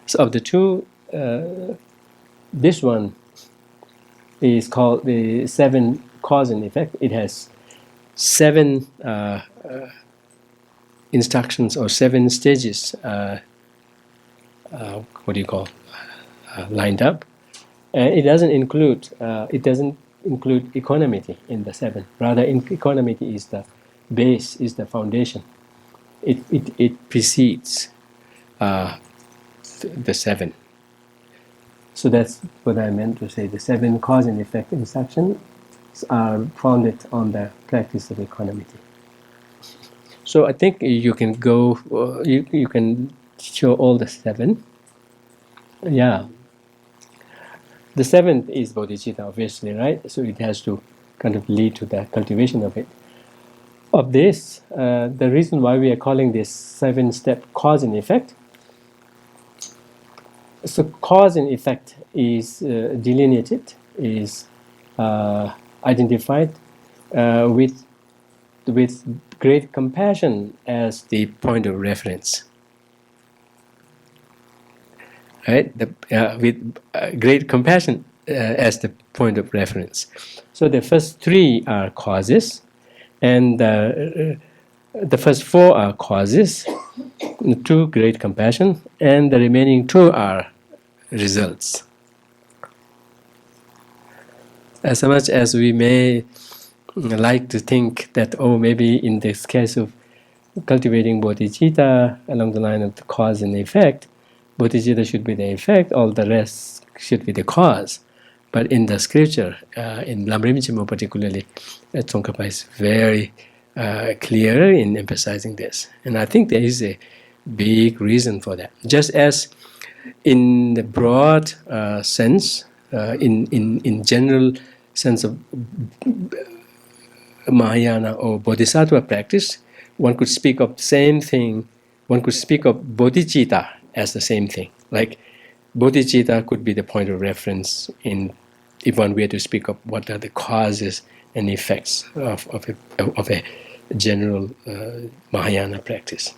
So of the two, this one is called the 7 cause and effect. It has 7 instructions or 7 stages lined up. It doesn't include equanimity in the 7. Rather, equanimity is the base, is the foundation. It precedes the 7. So that's what I meant to say. The 7 cause and effect instructions are founded on the practice of equanimity. So I think you can go. You can show all the 7. Yeah. The 7th is bodhicitta, obviously, right? So it has to kind of lead to the cultivation of it. Of this, the reason why we are calling this 7-step cause and effect. So cause and effect is delineated, is identified with great compassion as the point of reference. Right? With great compassion as the point of reference. So the first 3 are causes, and the first 4 are causes, 2 great compassion, and the remaining 2 are results. As much as we may like to think that, oh, maybe in this case of cultivating bodhicitta along the line of the cause and effect, bodhicitta should be the effect, all the rest should be the cause. But in the scripture, in Lamrimchimo particularly, Tsongkhapa is very clear in emphasizing this. And I think there is a big reason for that. Just as in the broad sense, in general sense of Mahayana or Bodhisattva practice, one could speak of the same thing, one could speak of bodhicitta as the same thing. Like bodhicitta could be the point of reference in, if one were to speak of what are the causes and effects of a general Mahayana practice.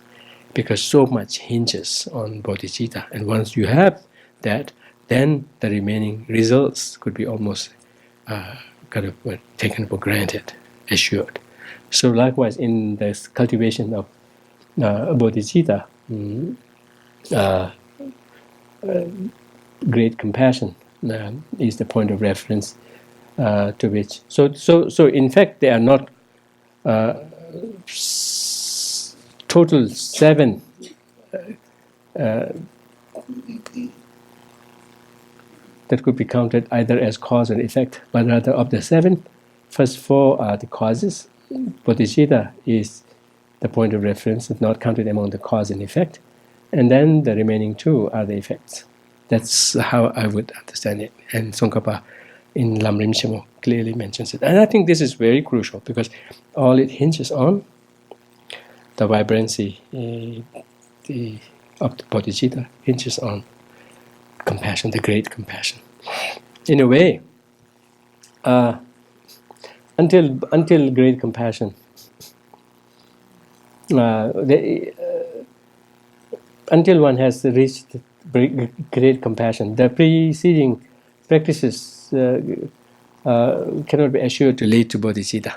Because so much hinges on bodhicitta, and once you have that, then the remaining results could be almost kind of taken for granted, assured. So likewise, in this cultivation of bodhicitta, great compassion is the point of reference to which. So in fact, they are not total 7 that could be counted either as cause or effect, but rather of the 7, first 4 are the causes. Bodhicitta is the point of reference, not counted among the cause and effect, and then the remaining 2 are the effects. That's how I would understand it. And Tsongkhapa in Lamrimshimo clearly mentions it. And I think this is very crucial because all it hinges on, the vibrancy of the bodhicitta hinges on compassion, the great compassion. In a way, until great compassion, until one has reached great compassion, the preceding practices cannot be assured to lead to bodhicitta.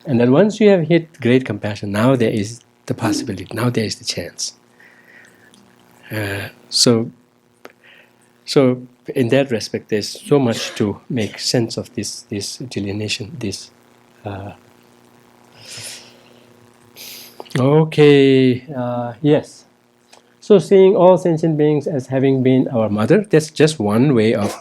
And then once you have hit great compassion, now there is the possibility, now there is the chance. So in that respect, there's so much to make sense of this delineation. Yes. So seeing all sentient beings as having been our mother, that's just one way of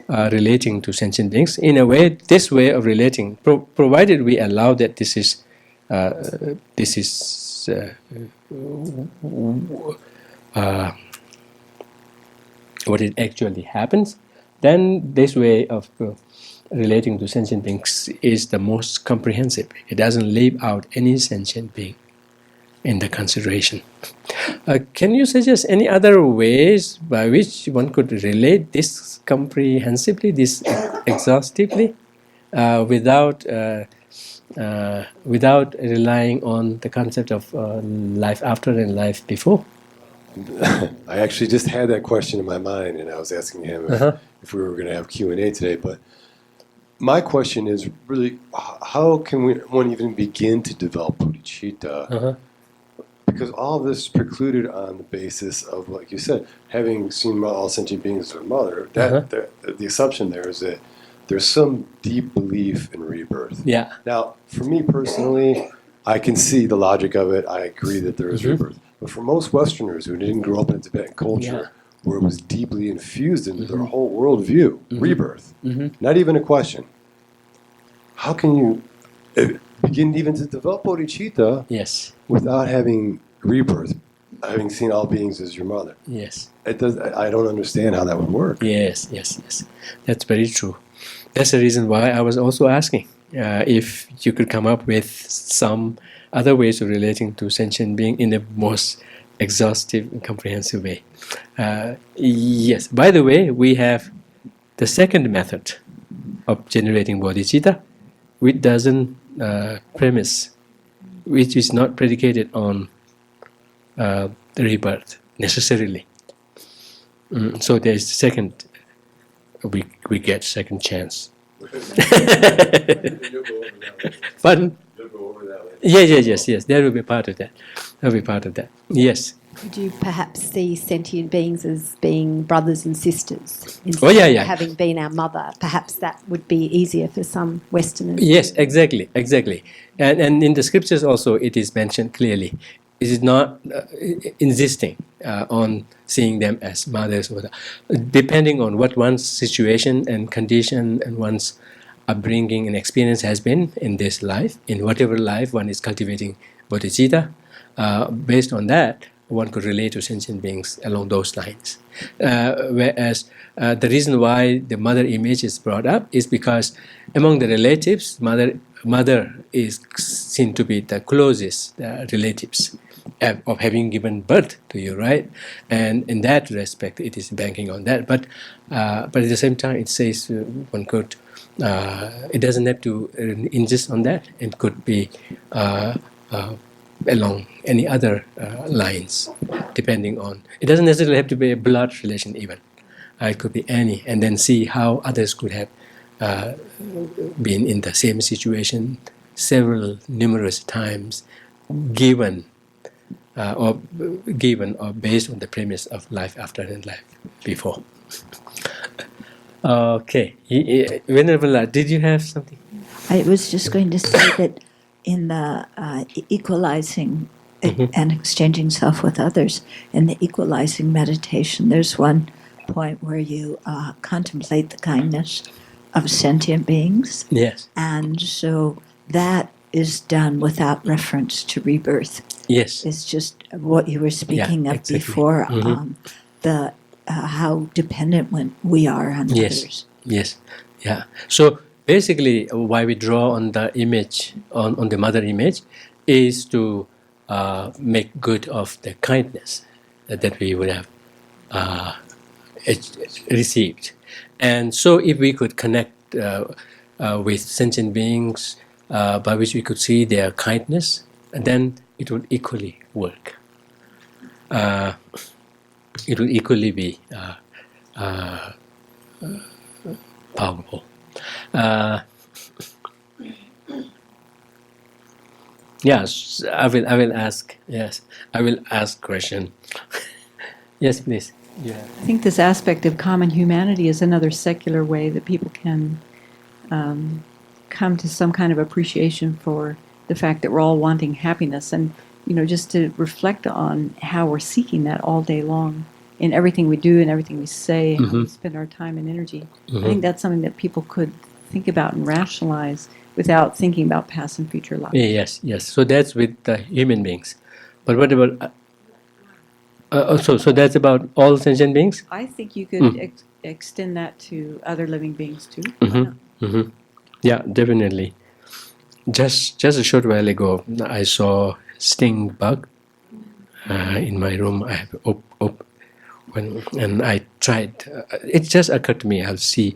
relating to sentient beings. In a way, this way of relating, provided we allow that this is what it actually happens, then this way of relating to sentient beings is the most comprehensive. It doesn't leave out any sentient being in the consideration. Can you suggest any other ways by which one could relate this comprehensively, this exhaustively, without relying on the concept of life after and life before? I actually just had that question in my mind, and I was asking him if we were going to have Q&A today. But my question is really, how can one even begin to develop bodhicitta? Because all of this is precluded on the basis of, like you said, having seen all sentient beings as their mother. The assumption there is that there's some deep belief in rebirth. Yeah. Now, for me personally, I can see the logic of it. I agree that there is rebirth. But for most Westerners who didn't grow up in Tibetan culture, where it was deeply infused into their whole worldview, rebirth, not even a question. How can you begin even to develop bodhicitta without having rebirth, having seen all beings as your mother? Yes. I don't understand how that would work. Yes. That's very true. That's the reason why I was also asking if you could come up with some other ways of relating to sentient being in the most exhaustive and comprehensive way. Yes. By the way, we have the second method of generating bodhicitta, which doesn't which is not predicated on rebirth necessarily. So there is second. We get second chance. You'll go over that later. Pardon? You'll go over that later. Yes. That will be part of that. That will be part of that. Yes. Could you perhaps see sentient beings as being brothers and sisters instead Yeah. of having been our mother? Perhaps that would be easier for some Westerners. Yes, exactly. And in the scriptures also it is mentioned clearly. It is not insisting on seeing them as mothers, depending on what one's situation and condition and one's upbringing and experience has been in this life, in whatever life one is cultivating bodhicitta. Based on that, one could relate to sentient beings along those lines. Whereas the reason why the mother image is brought up is because among the relatives, mother is seen to be the closest relatives of having given birth to you, right? And in that respect, it is banking on that. But at the same time, it says one could. It doesn't have to insist on that. It could be along any other lines, depending on. It doesn't necessarily have to be a blood relation even. It could be any, and then see how others could have been in the same situation numerous times, given or based on the premise of life after and life before. Okay, Venerable Lord, did you have something? I was just going to say that in the equalizing and exchanging self with others, in the equalizing meditation, there's one point where you contemplate the kindness of sentient beings. Yes. And so that is done without reference to rebirth. Yes. It's just what you were speaking of exactly. before, the how dependent we are on others. Yes. Yeah. So basically, why we draw on the image, on the mother image, is to make good of the kindness that we would have received. And so if we could connect with sentient beings by which we could see their kindness, then it would equally work. It would equally be powerful. Yes, I will ask. Yes, I will ask question. Yes, please. Yeah. I think this aspect of common humanity is another secular way that people can come to some kind of appreciation for the fact that we're all wanting happiness, and just to reflect on how we're seeking that all day long in everything we do and everything we say, and how we spend our time and energy. I think that's something that people could think about and rationalize without thinking about past and future lives. Yes. So that's with the human beings. But what about? So that's about all sentient beings. I think you could extend that to other living beings too. Yeah, definitely. Just a short while ago, I saw sting bug in my room. I have and I tried. It just occurred to me. I'll see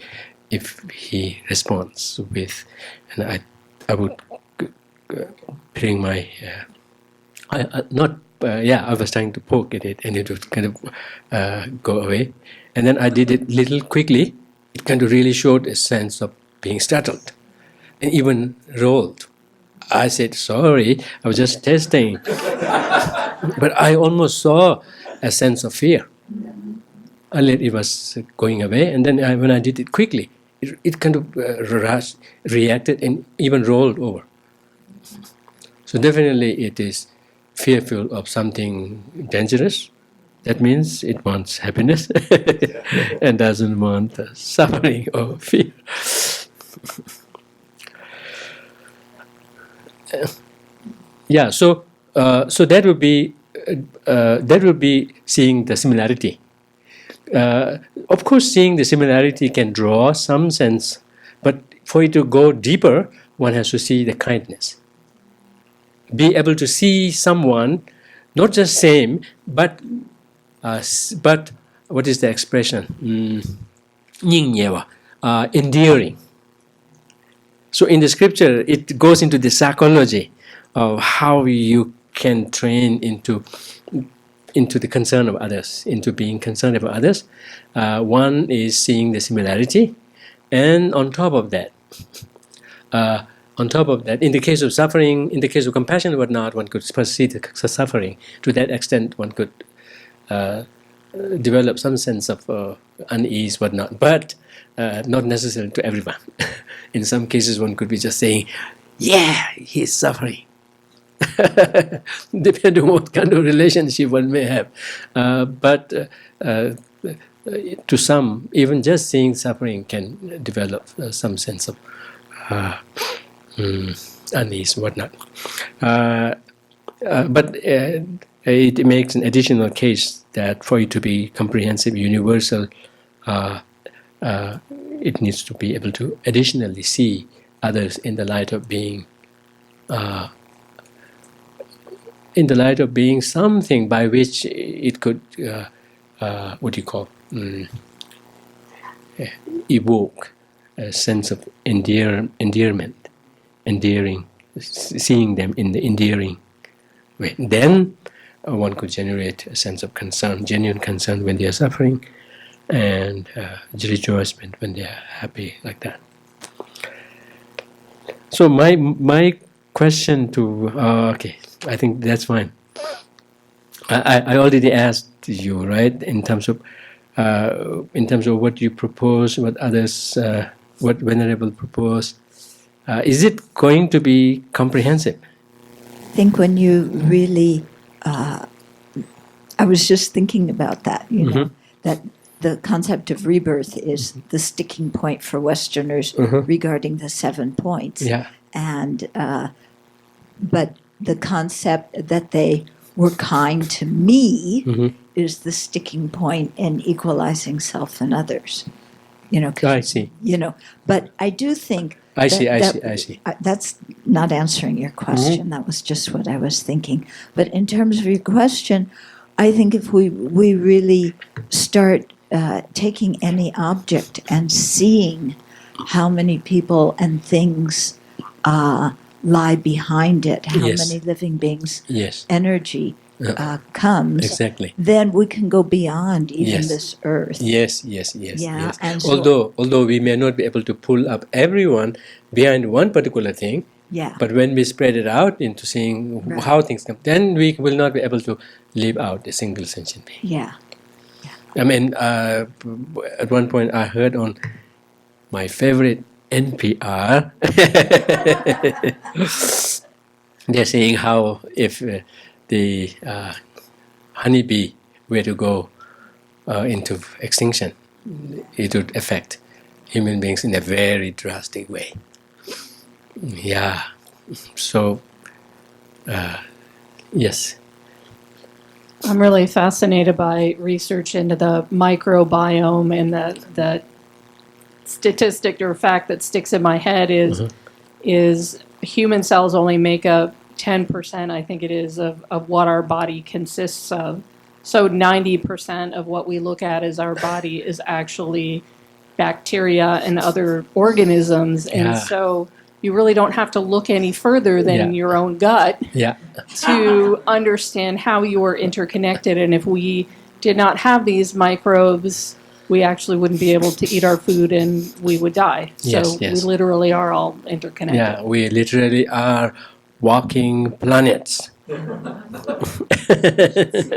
if he responds with, and I would bring my. I was trying to poke at it, and it would kind of go away. And then I did it little quickly. It kind of really showed a sense of being startled, and even rolled. I said, sorry, I was just testing. But I almost saw a sense of fear. Earlier it was going away, and then when I did it quickly, it kind of reacted and even rolled over. So definitely it is fearful of something dangerous. That means it wants happiness and doesn't want suffering or fear. Yeah, so that would be seeing the similarity. Of course, seeing the similarity can draw some sense, but for it to go deeper, one has to see the kindness. Be able to see someone, not just same, but what is the expression? Endearing. So in the scripture, it goes into the psychology of how you can train into the concern of others, into being concerned about others. One is seeing the similarity, and on top of that, on top of that, in the case of suffering, in the case of compassion and whatnot, one could perceive the suffering. To that extent, one could develop some sense of unease, whatnot, but not necessarily to everyone. In some cases, one could be just saying, yeah, he's suffering. Depending on what kind of relationship one may have. But to some, even just seeing suffering can develop some sense of unease, whatnot. But it makes an additional case that for it to be comprehensive, universal, it needs to be able to additionally see others in the light of being something by which it could evoke a sense of endearment, endearing, seeing them in the endearing way. Then one could generate a sense of concern, genuine concern when they are suffering, and rejoicement when they are happy, like that. So my question to okay, I think that's fine. I already asked you, right, in terms of what you propose, what others, what Venerable proposed. Is it going to be comprehensive? I think when you really, I was just thinking about that, know, that the concept of rebirth is the sticking point for Westerners regarding the 7 points. Yeah. And, but the concept that they were kind to me is the sticking point in equalizing self and others. I see. But I do think I see. That's not answering your question. That was just what I was thinking. But in terms of your question, I think if we really start taking any object and seeing how many people and things lie behind it, how many living beings, energy comes, exactly. Then we can go beyond even this earth. Yes. And so, although we may not be able to pull up everyone behind one particular thing, but when we spread it out into seeing how things come, then we will not be able to leave out a single sentient being. I mean, at one point I heard on my favorite NPR, they're saying how if the honeybee were to go into extinction, it would affect human beings in a very drastic way. Yeah. So, yes. I'm really fascinated by research into the microbiome, and the statistic or fact that sticks in my head is human cells only make up 10%, I think it is, of what our body consists of. So 90% of what we look at as our body is actually bacteria and other organisms. And so you really don't have to look any further than your own gut to understand how you are interconnected. And if we did not have these microbes, we actually wouldn't be able to eat our food and we would die. So we literally are all interconnected. Yeah, we literally are walking planets. See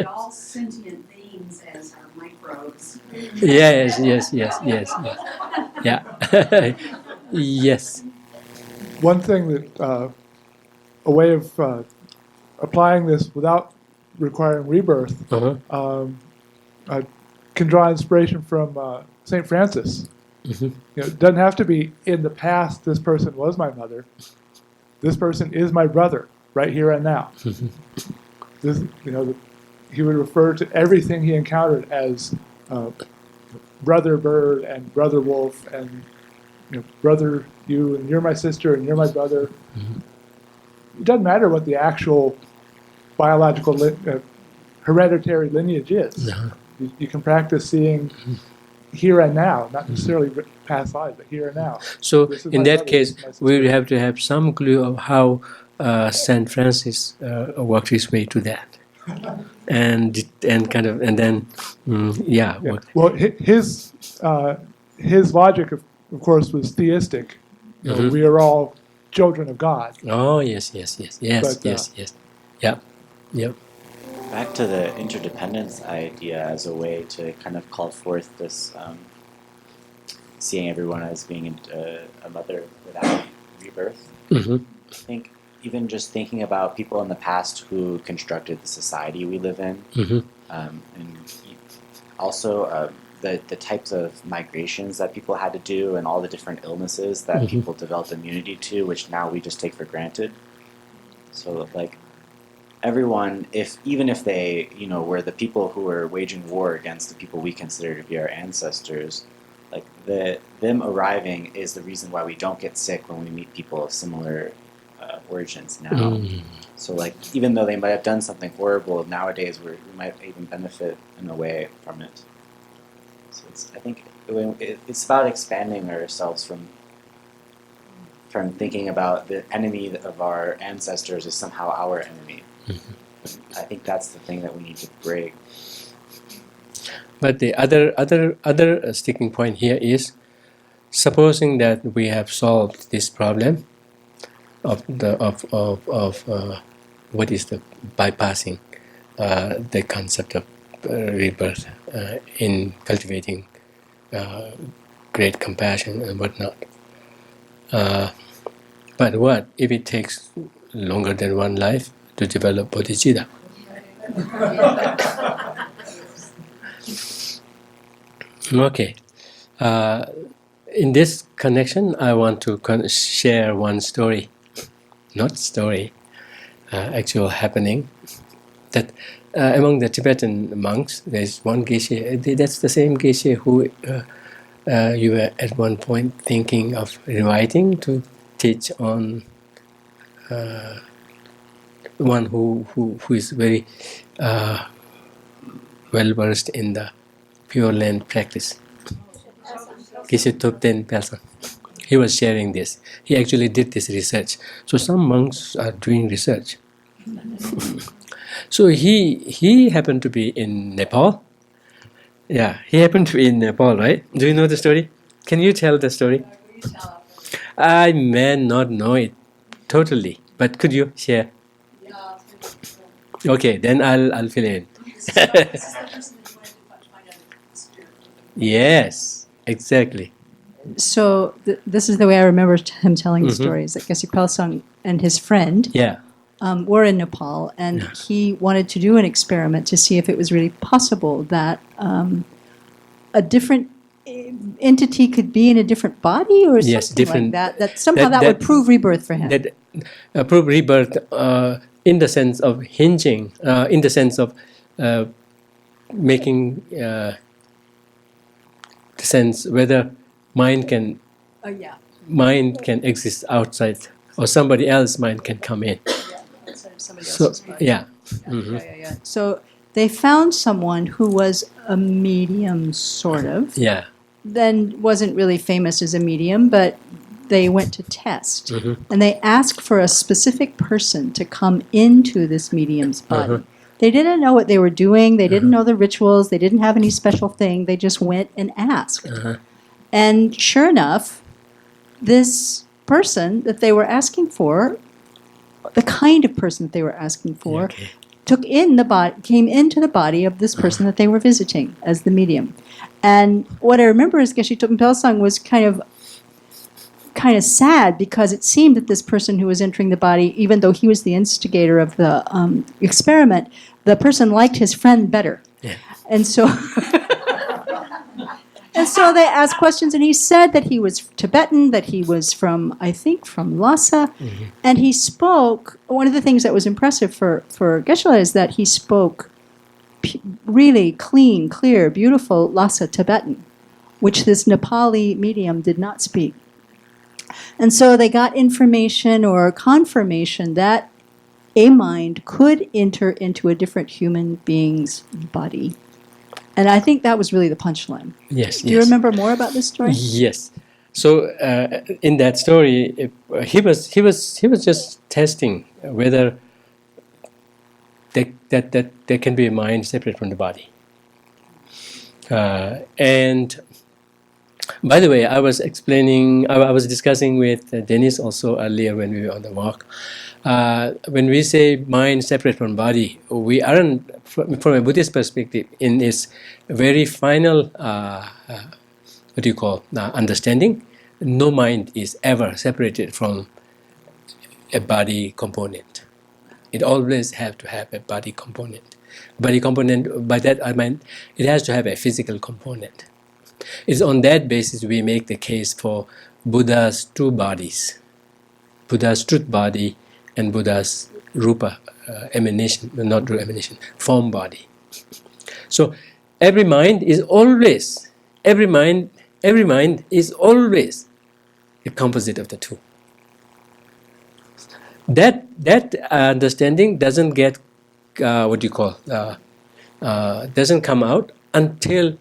all sentient beings as our microbes. Yes. Yeah. Yes. One thing that, a way of applying this without requiring rebirth, I can draw inspiration from St. Francis. It doesn't have to be in the past, this person was my mother. This person is my brother, right here and now. This, he would refer to everything he encountered as brother bird and brother wolf and brother you, and you're my sister and you're my brother. It doesn't matter what the actual biological hereditary lineage is. You can practice seeing here and now, not necessarily past lives, but here and now. So in that case, we have to have some clue of how Saint Francis worked his way to that, and then. Well, his logic, of course, was theistic. We are all children of God. Oh, yes, yes, yes, yes, But, yes, yes. Yeah, yeah. Back to the interdependence idea as a way to kind of call forth this seeing everyone as being a mother without rebirth. Mm-hmm. I think even just thinking about people in the past who constructed the society we live in, Mm-hmm. and also the types of migrations that people had to do and all the different illnesses that Mm-hmm. people developed immunity to, which now we just take for granted. So like everyone, even if they were the people who were waging war against the people we consider to be our ancestors, like them arriving is the reason why we don't get sick when we meet people of similar origins now. Mm. So like even though they might have done something horrible, nowadays we might even benefit in a way from it. So I think it's about expanding ourselves from thinking about the enemy of our ancestors as somehow our enemy. Mm-hmm. I think that's the thing that we need to break. But the other sticking point here is, supposing that we have solved this problem of what is the bypassing the concept of rebirth in cultivating great compassion and whatnot. But what if it takes longer than one life to develop bodhicitta? Okay. In this connection, I want to share one story, not story, actual happening, that among the Tibetan monks, there's one Geshe, that's the same Geshe who you were at one point thinking of inviting to teach on, one who is very well versed in the Pure Land practice. Geshe Topten Pelson. He was sharing this. He actually did this research. So some monks are doing research. So he happened to be in Nepal. Yeah, he happened to be in Nepal, right? Do you know the story? Can you tell the story? I may not know it totally, but could you share? Okay, then I'll fill in. Yes, exactly. So this is the way I remember him telling the Mhm. story. Is that Geshe Pelsang and his friend Yeah. were in Nepal, and he wanted to do an experiment to see if it was really possible that a different entity could be in a different body or Yes, something different- like that. That somehow that would prove rebirth for him. That prove rebirth in the sense of hinging, in the sense of making the sense whether mind can exist outside or somebody else's mind can come in. So yeah. Mm-hmm. So they found someone who was a medium, sort of. Yeah. Then wasn't really famous as a medium, but they went to test. Mm-hmm. And they asked for a specific person to come into this medium's body. Uh-huh. They didn't know what they were doing. They didn't know the rituals. They didn't have any special thing. They just went and asked. Uh-huh. And sure enough, this person that they were asking for, the kind of person that they were asking for, Okay. came into the body of this person that they were visiting as the medium. And what I remember is Geshe Topen Pelsang was kind of sad because it seemed that this person who was entering the body, even though he was the instigator of the experiment, the person liked his friend better. Yeah. And so and so they asked questions, and he said that he was Tibetan, that he was from Lhasa, and he spoke. One of the things that was impressive for Geshe is that he spoke really clean, clear, beautiful Lhasa Tibetan, which this Nepali medium did not speak. And so they got information or confirmation that a mind could enter into a different human being's body. And I think that was really the punchline. Yes. Do you remember more about this story? Yes. So in that story, he was just testing whether that there can be a mind separate from the body, and By the way, I was explaining, I was discussing with Dennis also earlier when we were on the walk. When we say mind separate from body, we aren't, from a Buddhist perspective, in its very final, understanding, no mind is ever separated from a body component. It always have to have a body component. Body component, by that I mean, it has to have a physical component. It's on that basis we make the case for Buddha's two bodies, Buddha's truth body and Buddha's rupa, emanation, not emanation, form body. So every mind is always a composite of the two. That understanding doesn't get doesn't come out until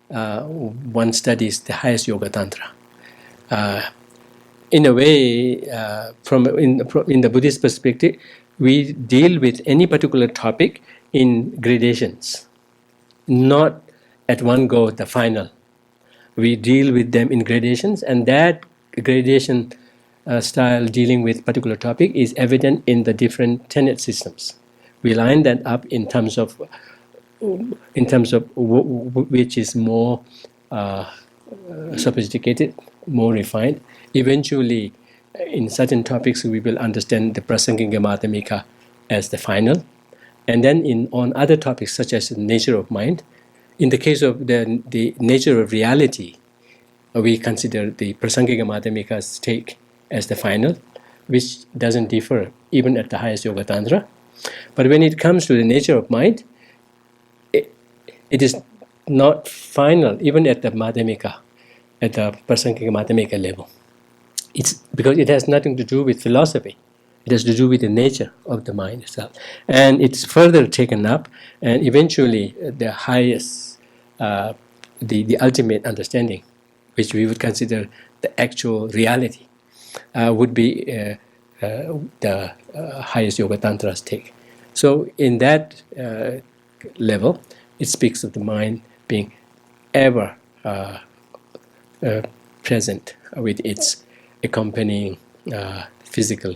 one studies the highest yoga tantra. In a way, in the Buddhist perspective, we deal with any particular topic in gradations, not at one go the final. We deal with them in gradations, and that gradation style dealing with particular topic is evident in the different tenet systems. We line that up in terms of which is more sophisticated, more refined. Eventually, in certain topics, we will understand the Prasangika Madhyamika as the final, and then on other topics such as the nature of mind. In the case of the nature of reality, we consider the Prasangika Madhyamika's take as the final, which doesn't differ even at the highest Yoga Tantra. But when it comes to the nature of mind, it is not final even at the Madhyamika, at the Prasangika Madhyamika level. It's because it has nothing to do with philosophy. It has to do with the nature of the mind itself. And it's further taken up, and eventually the highest, the ultimate understanding, which we would consider the actual reality, would be the highest Yoga Tantra's take. So in that level, it speaks of the mind being ever present with its accompanying physical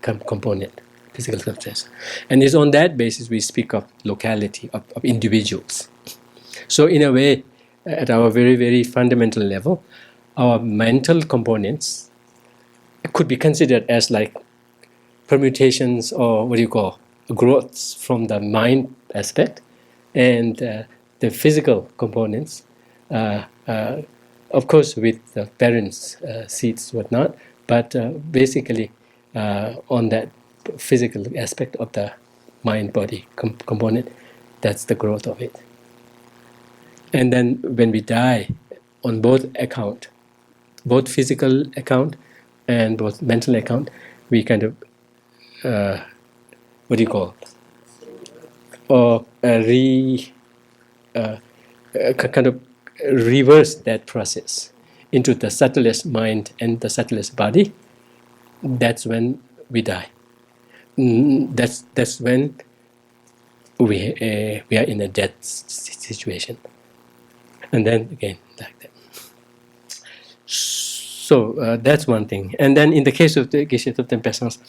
component, physical substance. And it's on that basis we speak of locality, of individuals. So in a way, at our very, very fundamental level, our mental components could be considered as like permutations or growths from the mind aspect, and the physical components, of course with the parents' seeds, whatnot, but basically on that physical aspect of the mind-body component, that's the growth of it. And then when we die, on both account, both physical account and both mental account, we kind of kind of reverse that process into the subtlest mind and the subtlest body. That's when we die. That's when we are in a death situation. And then again, like that. So that's one thing. And then in the case of the Geshe Thupten Pesans,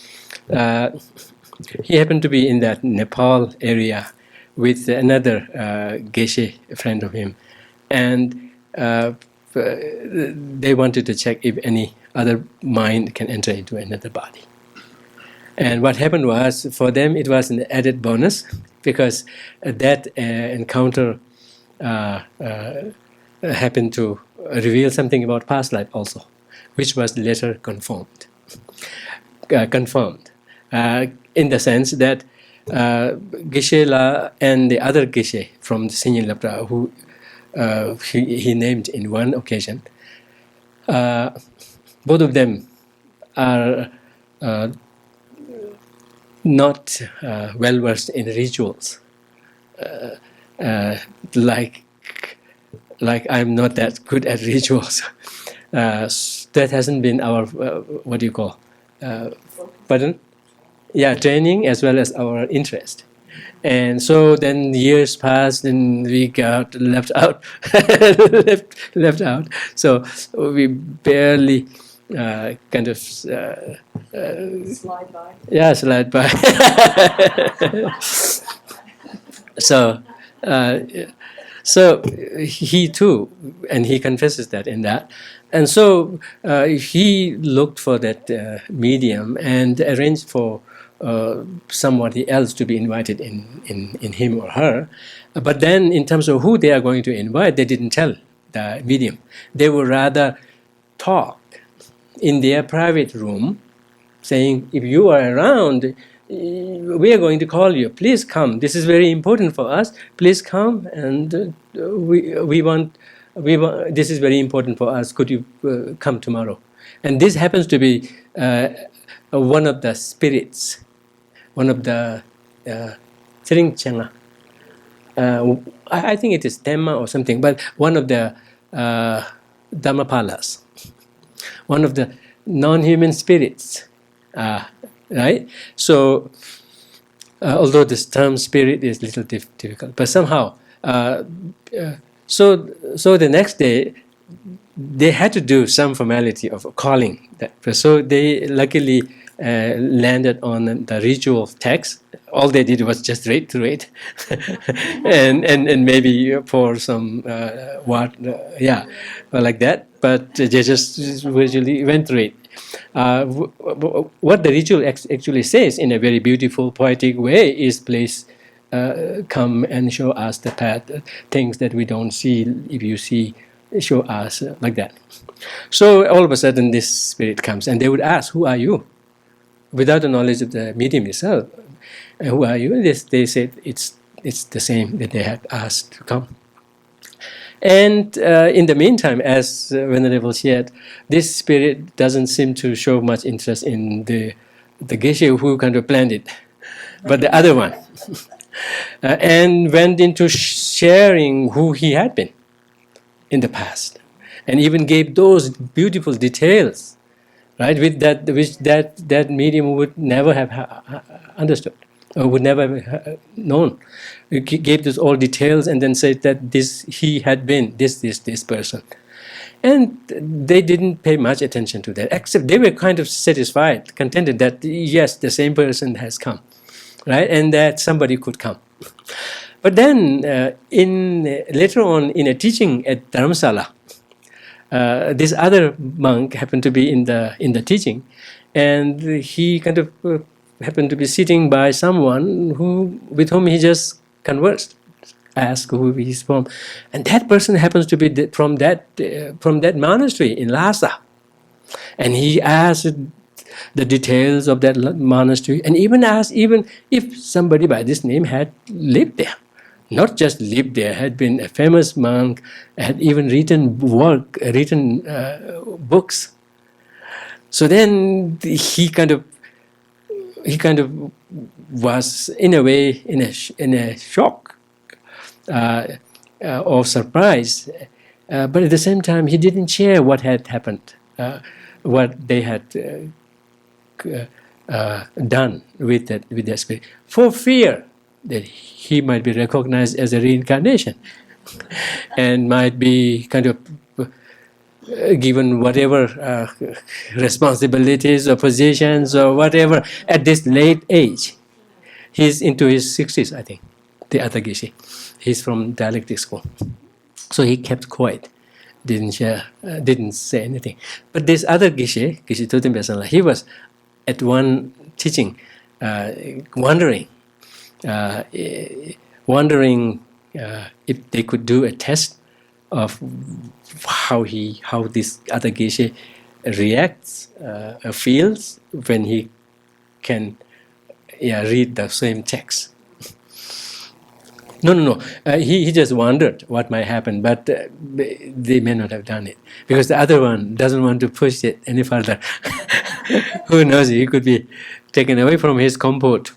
he happened to be in that Nepal area with another Geshe friend of him. And they wanted to check if any other mind can enter into another body. And what happened was, for them, it was an added bonus, because that encounter happened to reveal something about past life also, which was later confirmed. In the sense that Geshe La and the other Geshe from the Senyin Lapra, who he named in one occasion, both of them are not well versed in rituals, like I'm not that good at rituals. That hasn't been our training as well as our interest. And so then years passed, and we got left out, left out. So we barely kind of slide by. Yeah, slide by. So. So he too, and he confesses that in that, and so he looked for that medium and arranged for somebody else to be invited in him or her. But then, in terms of who they are going to invite, they didn't tell the medium. They would rather talk in their private room, saying, "If you are around, we are going to call you. Please come. This is very important for us. Please come, and we want. This is very important for us. Could you come tomorrow?" And this happens to be one of the spirits, one of the Sering Chenga. I think it is Temma or something, but one of the Dhammapalas, one of the non-human spirits. Right? So, although this term spirit is a little difficult, but somehow, so the next day, they had to do some formality of calling that. So they luckily landed on the ritual text. All they did was just read through it, and maybe pour some water, like that. But they just visually went through it. What the ritual actually says in a very beautiful, poetic way is, please come and show us the path, things that we don't see. If you see, show us, like that. So all of a sudden this spirit comes, and they would ask, "Who are you?" Without the knowledge of the medium itself. "Who are you?" They said it's the same that they had asked to come. And in the meantime, as Venerable shared, this spirit doesn't seem to show much interest in the Geshe who kind of planned it, but the other one, and went into sharing who he had been in the past, and even gave those beautiful details, right, which that medium would never have understood, or would never have known. He gave those all details and then said that he had been this person. And they didn't pay much attention to that, except they were kind of satisfied, contented that yes, the same person has come, right, and that somebody could come. But then later on in a teaching at Dharamsala, this other monk happened to be in the teaching, and he kind of happened to be sitting by someone with whom he just conversed, asked who he's from, and that person happens to be from that monastery in Lhasa, and he asked the details of that monastery, and even asked if somebody by this name had lived there, not just lived there, had been a famous monk, had even written books. So then he kind of was in a way in a shock or surprise, but at the same time he didn't share what had happened, what they had done with that spirit, for fear that he might be recognized as a reincarnation and might be kind of given whatever responsibilities or positions or whatever at this late age. He's into his 60s, I think, the other Geshe. He's from dialectic school. So he kept quiet, didn't say anything. But this other Geshe Totem Besala, he was at one teaching, wondering if they could do a test of how this other Geshe reacts, feels when he can read the same text. No. He just wondered what might happen, but they may not have done it because the other one doesn't want to push it any further. Who knows? He could be taken away from his comport.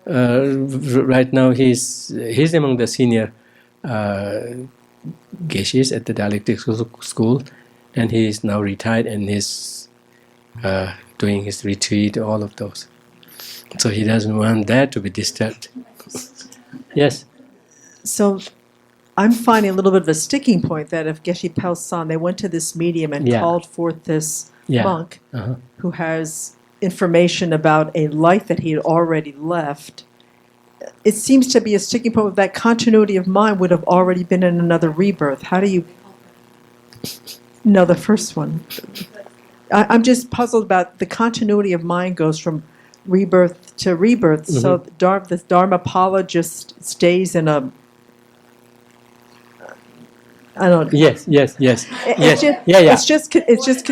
Right now, he's among the senior Geshes at the dialectic school, and he is now retired and he's doing his retreat, all of those. So he doesn't want that to be disturbed. Yes. So I'm finding a little bit of a sticking point that if Geshe Pelsan, they went to this medium and Yeah. called forth this Yeah. monk Uh-huh. who has information about a life that he had already left. It seems to be a sticking point that continuity of mind would have already been in another rebirth. How do you? No, the first one. I'm just puzzled about the continuity of mind goes from rebirth to rebirth. So the Dharmapala just stays in a. I don't. Yes. Yes. Yes. Yes. Just, Yeah. Yeah. It's just.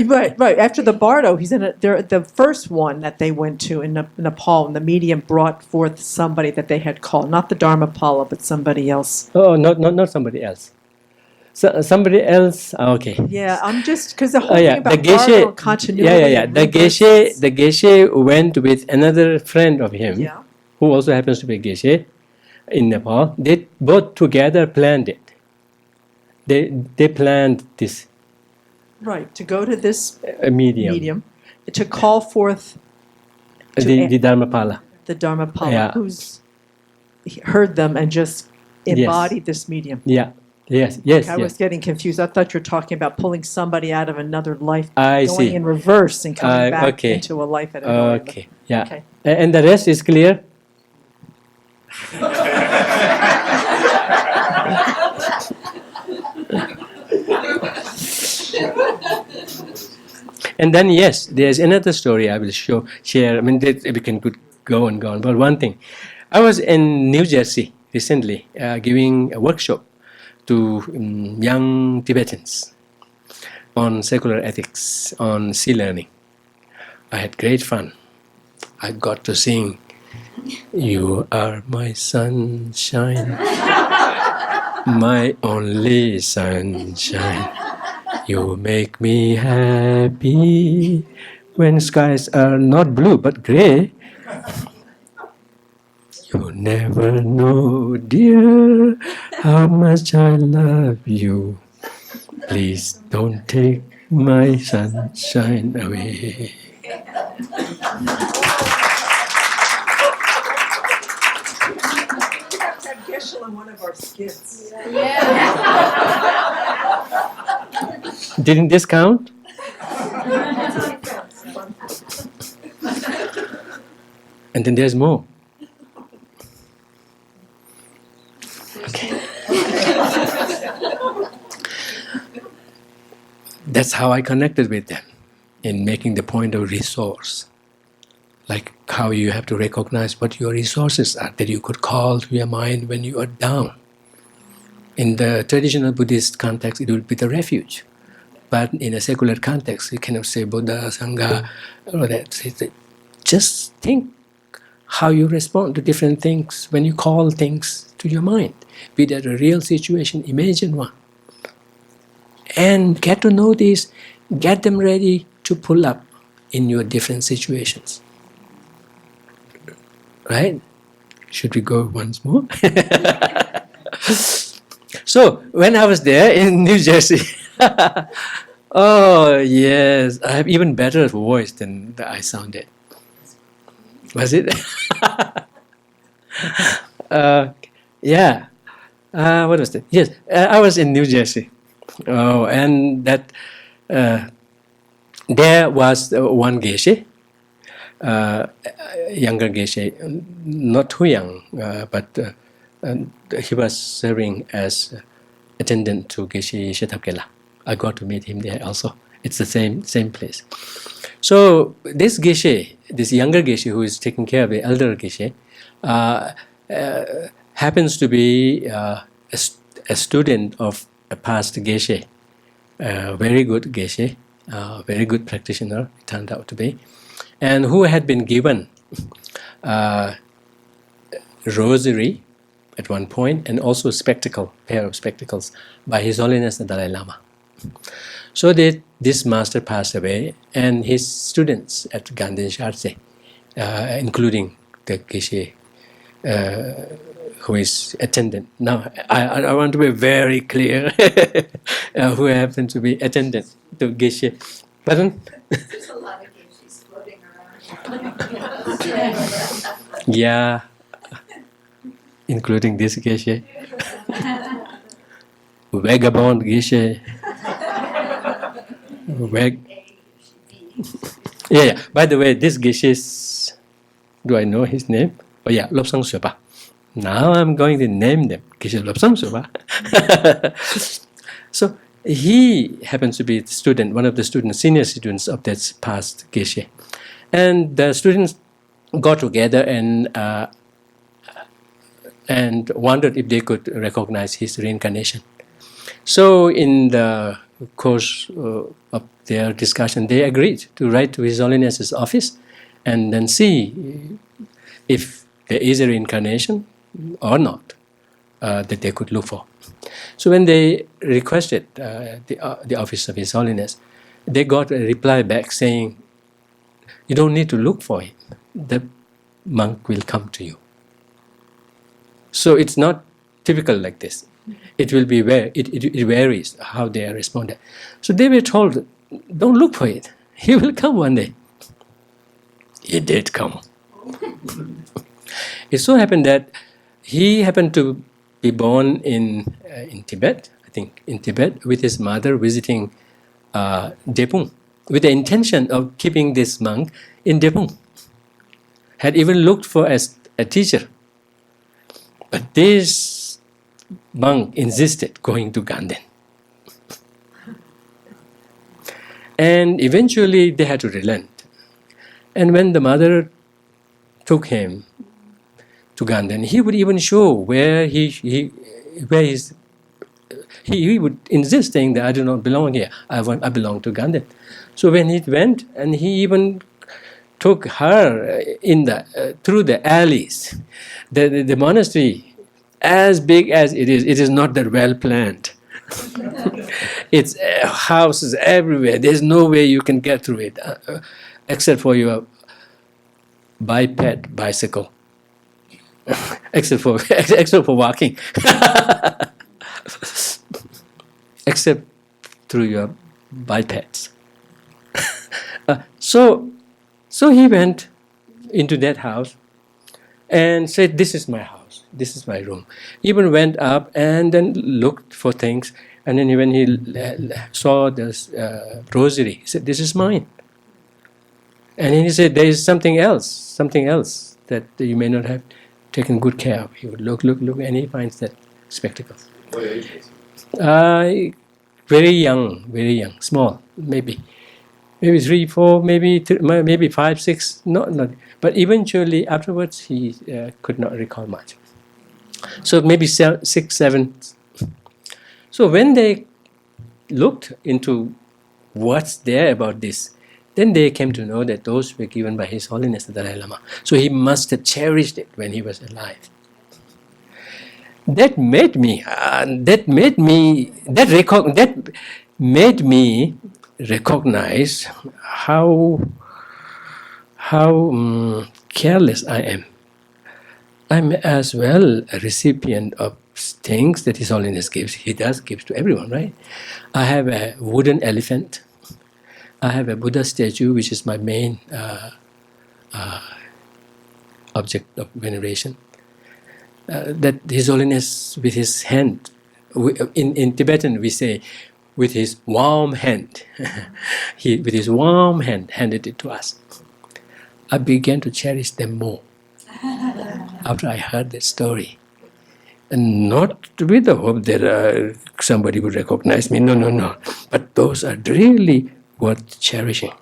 Right. After the Bardo, he's in the first one that they went to in Nepal, and the medium brought forth somebody that they had called, not the Dharmapala, but somebody else. Oh, not somebody else. So, somebody else. Okay. Yeah, I'm just because the whole Yeah. thing about The Geshe. Bardo and continuity. Yeah. and The Geshe went with another friend of him, Yeah. who also happens to be Geshe in Nepal. They both together planned it. They planned this Right, to go to this medium. to call forth The Dharmapala. the Dharmapala, Yeah. who's heard them and just embodied this medium. Yeah. Yes. I was getting confused. I thought you were talking about pulling somebody out of another life, I going see. in reverse and coming back Okay. into a life that had already lived. Okay. Yeah. Okay. And the rest is clear. And then yes, there's another story I will share. I mean, we can go and go on. But one thing, I was in New Jersey recently giving a workshop to young Tibetans on secular ethics, on sea learning. I had great fun. I got to sing, "You are my sunshine, my only sunshine. You make me happy when skies are not blue but gray. You never know, dear, how much I love you. Please don't take my sunshine away." In one of our skits. Didn't this count? And then there's more. Okay. That's how I connected with them in making the point of resource. Like how you have to recognize what your resources are that you could call to your mind when you are down. In the traditional Buddhist context, it would be the refuge. But in a secular context, you cannot say Buddha, Sangha, or that. Just think how you respond to different things when you call things to your mind. Be that a real situation, imagine one. And get to know these, get them ready to pull up in your different situations. Right? Should we go once more? So, when I was there in New Jersey, oh yes, I have even better voice than I sounded. Was it? Yeah. What was that? Yes, I was in New Jersey. Oh, and that there was one Geshe, younger Geshe, not too young, but he was serving as attendant to Geshe Shetabkela. I got to meet him there also. It's the same place. So this Geshe, this younger Geshe who is taking care of the elder Geshe, happens to be a student of a past Geshe, very good Geshe, very good practitioner, it turned out to be, and who had been given rosary at one point and also pair of spectacles by His Holiness the Dalai Lama. So this master passed away, and his students at Ganden Sharse, including the Geshe who is attendant. Now, I want to be very clear who happened to be attendant to Geshe. Pardon? There's a lot of Geshes floating around. Yeah. including this Geshe. Vagabond Geshe. Yeah. By the way, this Geshe, do I know his name? Oh yeah, Lobsang Sopa. Now I'm going to name them Geshe Lobsang Sopa. So he happens to be the student, one of the students, senior students of that past Geshe. And the students got together and wondered if they could recognize his reincarnation. So in the course of their discussion, they agreed to write to His Holiness's office and then see if there is a reincarnation or not that they could look for. So when they requested the office of His Holiness, they got a reply back saying, you don't need to look for it. The monk will come to you. So it's not typical like this. It will be it varies how they are responded. So they were told, don't look for it. He will come one day. He did come. It so happened that he happened to be born in Tibet, I think, in Tibet, with his mother visiting Drepung, with the intention of keeping this monk in Drepung. Had even looked for a teacher. But this monk insisted going to Ganden. And eventually they had to relent. And when the mother took him to Ganden, he would even show where he would insist, saying that I do not belong here. I belong to Ganden. So when he went, and he even took her through the alleys. The monastery, as big as it is not that well planned. It's houses everywhere. There's no way you can get through it, except for your biped bicycle. except for walking. Except through your bipeds. So he went into that house and said, this is my house, this is my room. Even went up and then looked for things, and then when he saw this rosary, he said, this is mine. And then he said, there is something else that you may not have taken good care of. He would look, and he finds that spectacle. What age was he? Very young, small, maybe 3, 4, maybe 5, 6. Not. But eventually, afterwards, he could not recall much. So maybe 6, 7. So when they looked into what's there about this, then they came to know that those were given by His Holiness the Dalai Lama. So he must have cherished it when he was alive. That made me recognize how careless I am. I'm as well a recipient of things that His Holiness gives. He does give to everyone, right? I have a wooden elephant. I have a Buddha statue, which is my main object of veneration. That His Holiness, with his hand, in Tibetan we say, with his warm hand, with his warm hand handed it to us. I began to cherish them more after I heard that story. And not with the hope that somebody would recognize me, no. But those are really worth cherishing.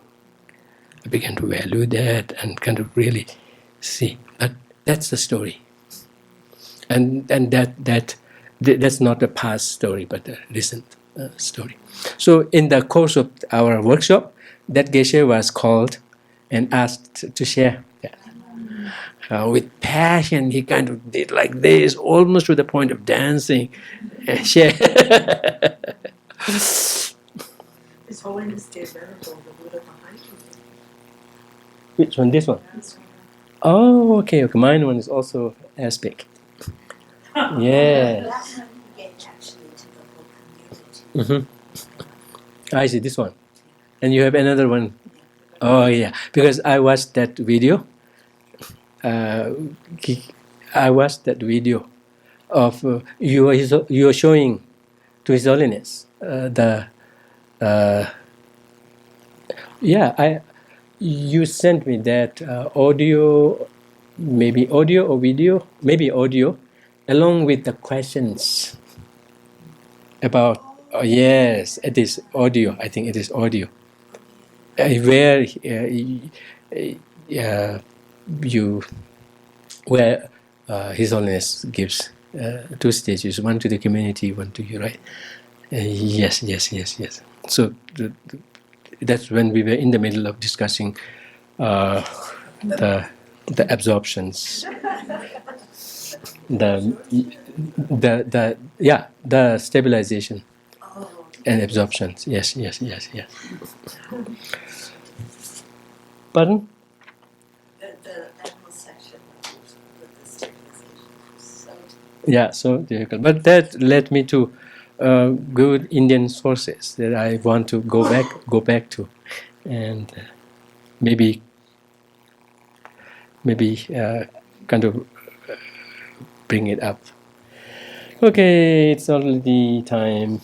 I began to value that and kind of really see. But that's the story. And that's not a past story, but a recent story. So in the course of our workshop, that Geshe was called and asked to share that. With passion, he kind of did like this, almost to the point of dancing. Share. His Holiness gave venerable the Buddha behind you. Which one? This one? Oh, okay. Mine one is also as big. Yeah. I see this one. And you have another one. Oh yeah, because I watched that video. I watched that video of you are showing to His Holiness you sent me that audio, maybe audio or video, maybe audio, along with the questions about. Yes, it is audio. I think it is audio. Where His Holiness gives two stages, one to the community, one to you, right? Yes. So that's when we were in the middle of discussing the absorptions, the stabilization and absorptions. Yes. Pardon? Yeah, so difficult. But that led me to good Indian sources that I want to go back to, and maybe kind of bring it up. Okay, it's already time.